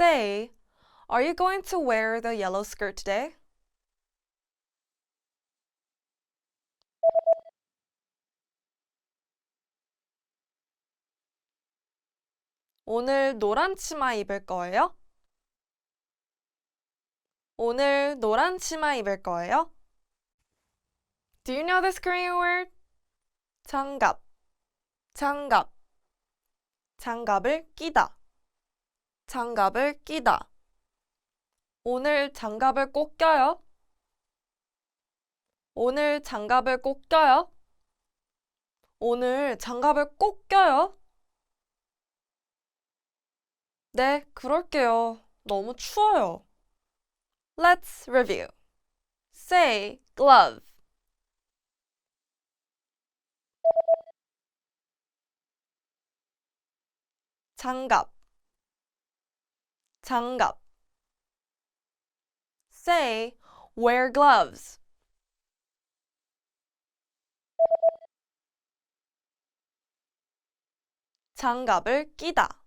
Say, are you going to wear the yellow skirt today? 오늘 노란 치마 입을 거예요? 오늘 노란 치마 입을 거예요? Do you know this Korean word? 장갑, 장갑. 장갑을 끼다, 장갑을 끼다. 오늘 장갑을 꼭 껴요? 오늘 장갑을 꼭 껴요? 오늘 장갑을 꼭 껴요? 네, 그럴게요. 너무 추워요. Let's review. Say glove. 장갑, 장갑. Say wear gloves. 장갑을 끼다,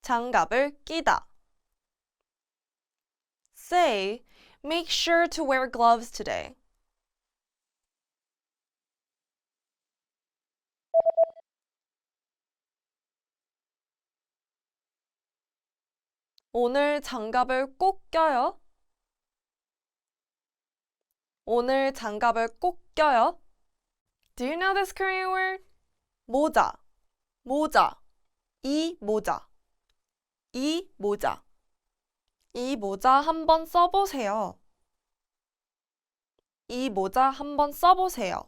장갑을 끼다. Say, make sure to wear gloves today. 오늘 장갑을 꼭 껴요? 오늘 장갑을 꼭 껴요? Do you know this Korean word? 모자, 모자. 이 모자, 이 모자. 이 모자 한번 써보세요. 이 모자 한번 써보세요.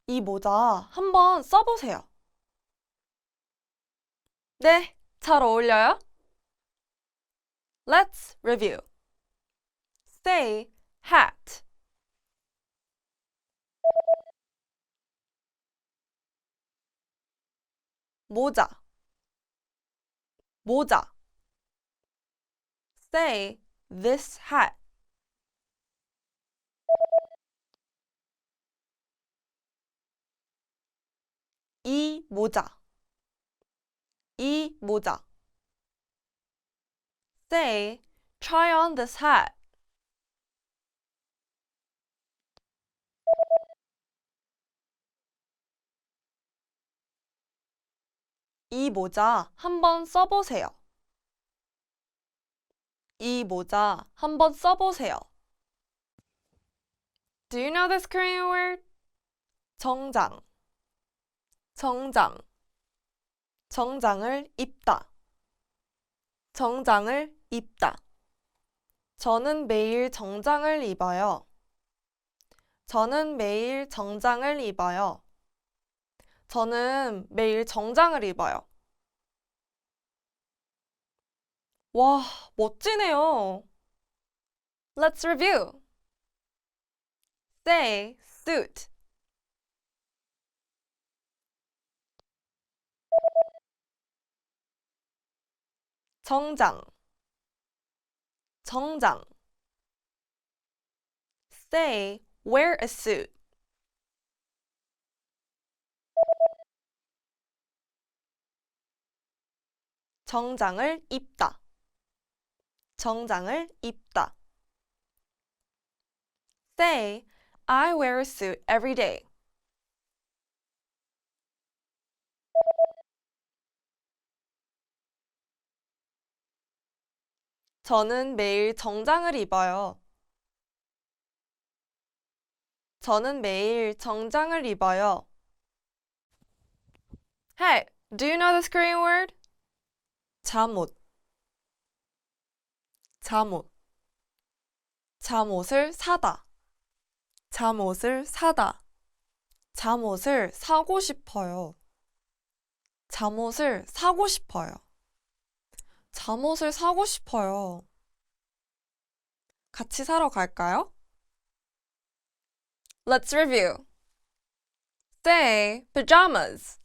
이 모자 한번 써보세요. 네, 잘 어울려요? Let's review. Say hat. 모자, 모자. Say this hat. 이 모자, 이 모자. Say, try on this hat. 이 모자 한번 써보세요. 이 모자 한번 써보세요. Do you know this Korean word? 정장, 정장. 정장을 입다, 정장을 입다. 저는 매일 정장을 입어요. 저는 매일 정장을 입어요. 저는 매일 정장을 입어요. 와, 멋지네요. Let's review. Say suit. 정장, 정장. Say wear a suit. 정장을 입다, 정장을 입다. Say, I wear a suit every day. 저는 매일 정장을 입어요. 저는 매일 정장을 입어요. Hey, do you know this Korean word? 잠옷, 잠옷. 잠옷을 사다. 잠옷을 사다. 잠옷을 사고 싶어요. 잠옷을 사고 싶어요. 잠옷을 사고 싶어요. 같이 사러 갈까요? Let's review. Say pajamas.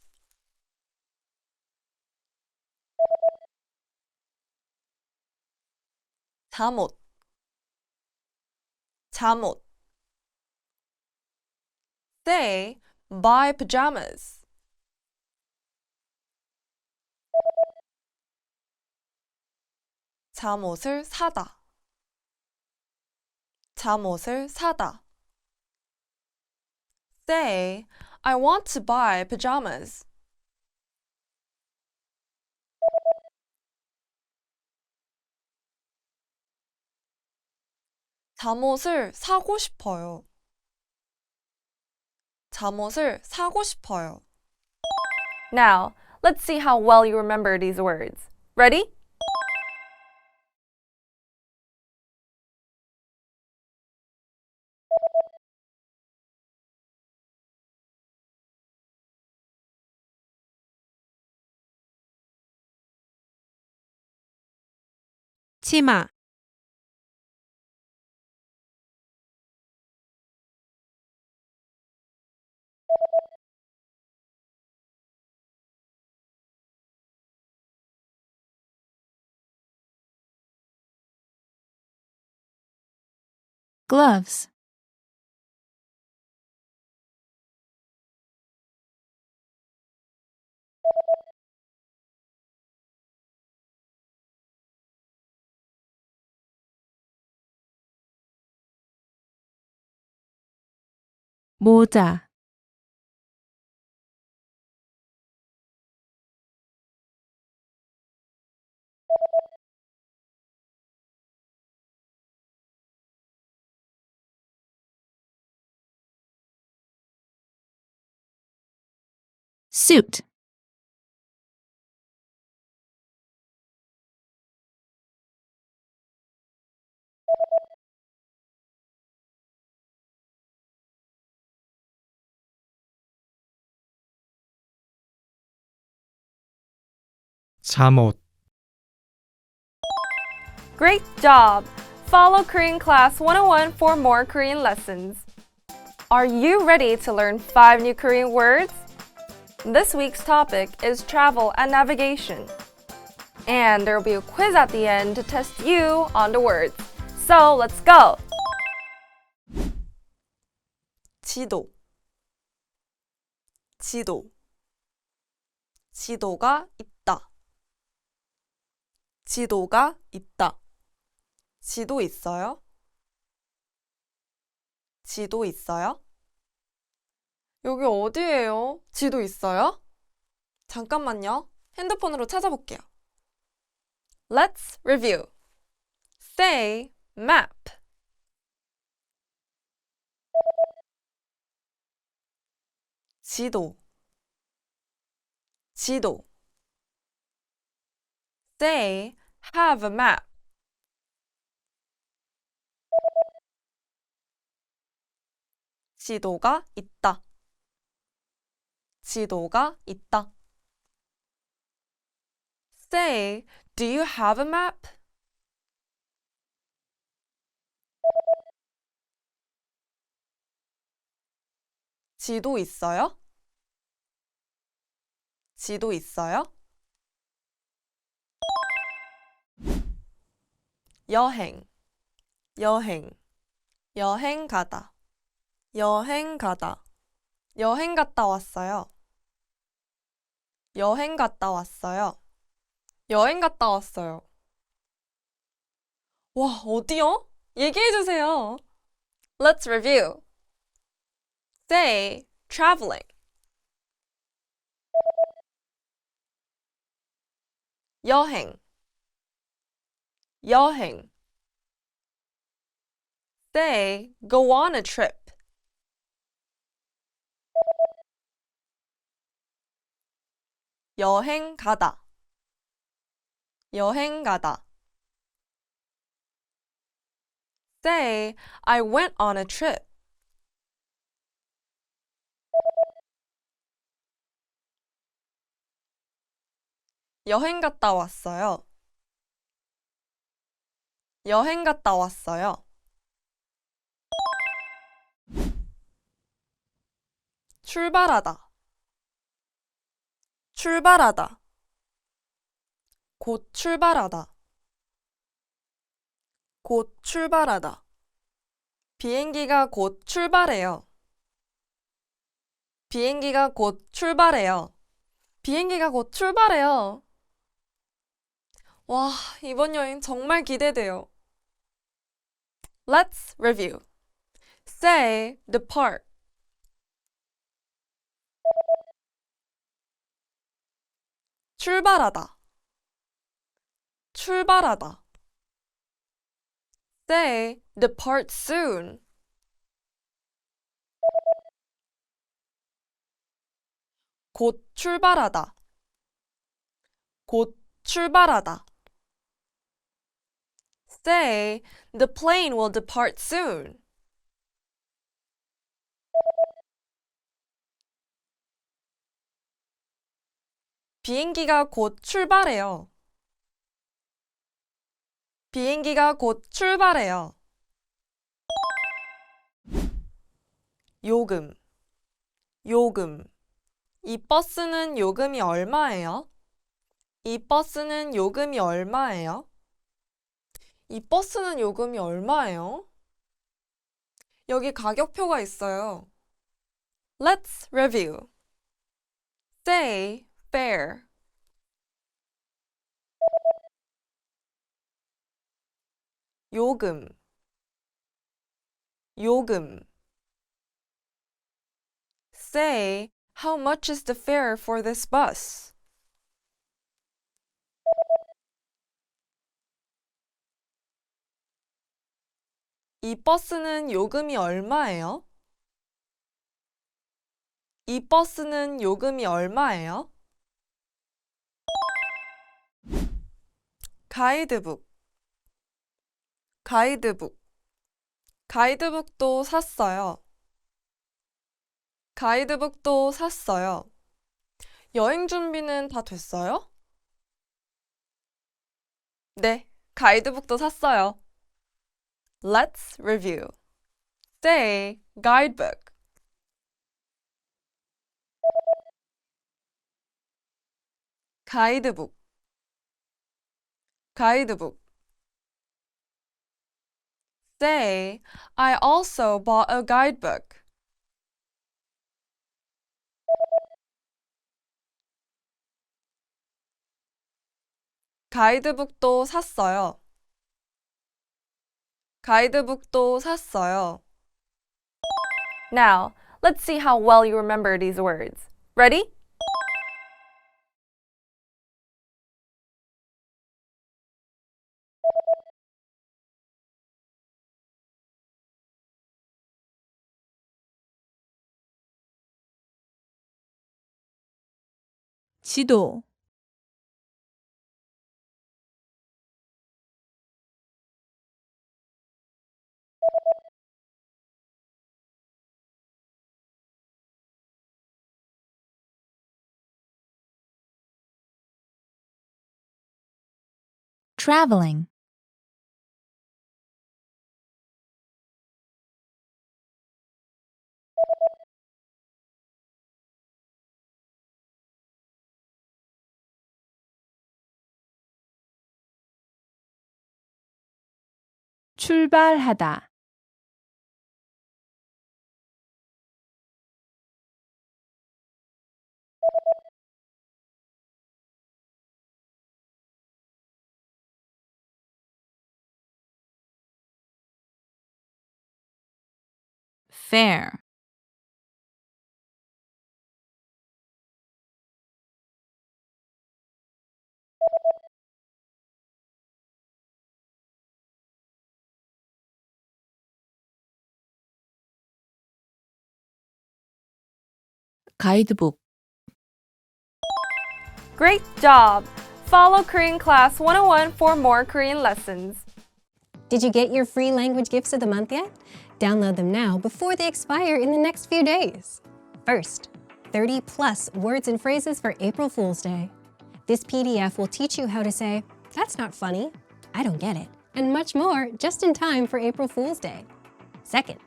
잠옷. 잠옷. Say buy pajamas. 잠옷을 사다. 잠옷을 사다. Say, I want to buy pajamas. 잠옷을 사고 싶어요. 잠옷을 사고 싶어요. Now, let's see how well you remember these words. Ready? 치마, gloves, 모자, suit, 잠옷, Great job! Follow Korean Class 101 for more Korean lessons. Are you ready to learn 5 new Korean words? This week's topic is travel and navigation. And there will be a quiz at the end to test you on the words. So let's go! 지도. 지도. 지도가 있다. 지도가 있다. 지도 있어요? 지도 있어요? 여기 어디예요? 지도 있어요? 잠깐만요. 핸드폰으로 찾아볼게요. Let's review. Say map. 지도. 지도. Say have a map. 지도가 있다. 지도가 있다. Say, do you have a map? 지도 있어요? 지도 있어요? 여행, 여행, 여행 가다, 여행 가다, 여행 갔다 왔어요. 여행 갔다 왔어요. 여행 갔다 왔어요. 와, 어디요? 얘기해주세요. Let's review. Say, traveling. 여행, 여행. Say, go on a trip. 여행 가다. 여행 가다. Say, I went on a trip. 여행 갔다 왔어요. 여행 갔다 왔어요. 출발하다. 출발하다. 곧 출발하다. 곧 출발하다. 비행기가 곧 출발해요. 비행기가 곧 출발해요. 비행기가 곧 출발해요. 와, 이번 여행 정말 기대돼요. Let's review. Say, depart. 출발하다. 출발하다. Say, depart soon. 곧 출발하다. 곧 출발하다. Say, the plane will depart soon. 비행기가 곧 출발해요. 비행기가 곧 출발해요. 요금. 요금. 이 버스는 요금이 얼마예요? 이 버스는 요금이 얼마예요? 이 버스는 요금이 얼마예요? 여기 가격표가 있어요. Let's review. Say, fare. 요금. 요금. Say, how much is the fare for this bus? 이 버스는 요금이 얼마예요? 이 버스는 요금이 얼마예요? 가이드북. 가이드북. 가이드북도 샀어요. 가이드북도 샀어요. 여행 준비는 다 됐어요? 네, 가이드북도 샀어요. Let's review. Say, guidebook. 가이드북. 가이드북. Say, I also bought a guidebook. 가이드북도 샀어요. 가이드북도 샀어요. Now, let's see how well you remember these words. Ready? 지도 traveling 출발하다 fair 가이드북 Great job! Follow Korean Class 101 for more Korean lessons. Did you get your free language gifts of the month yet? Download them now before they expire in the next few days. First, 30 plus words and phrases for April Fool's Day. This PDF will teach you how to say, "That's not funny," "I don't get it," and much more just in time for April Fool's Day. Second,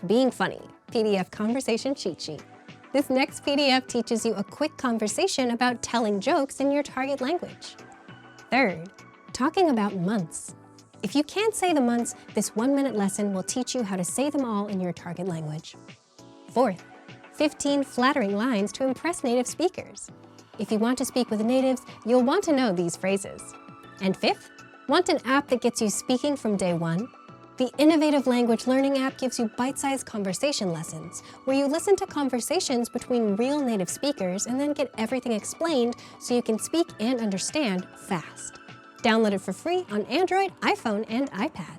Being Funny, PDF Conversation Cheat Sheet. This next PDF teaches you a quick conversation about telling jokes in your target language. Third, Talking about months. If you can't say the months, this 1-minute lesson will teach you how to say them all in your target language. Fourth, 15 flattering lines to impress native speakers. If you want to speak with natives, you'll want to know these phrases. And fifth, want an app that gets you speaking from day one? The innovative language learning app gives you bite-sized conversation lessons, where you listen to conversations between real native speakers and then get everything explained so you can speak and understand fast. Download it for free on Android, iPhone, and iPad.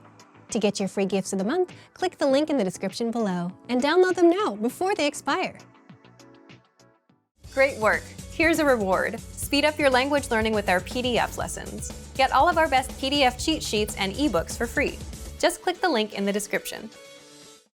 To get your free gifts of the month, click the link in the description below and download them now before they expire. Great work! Here's a reward. Speed up your language learning with our PDF lessons. Get all of our best PDF cheat sheets and ebooks for free. Just click the link in the description.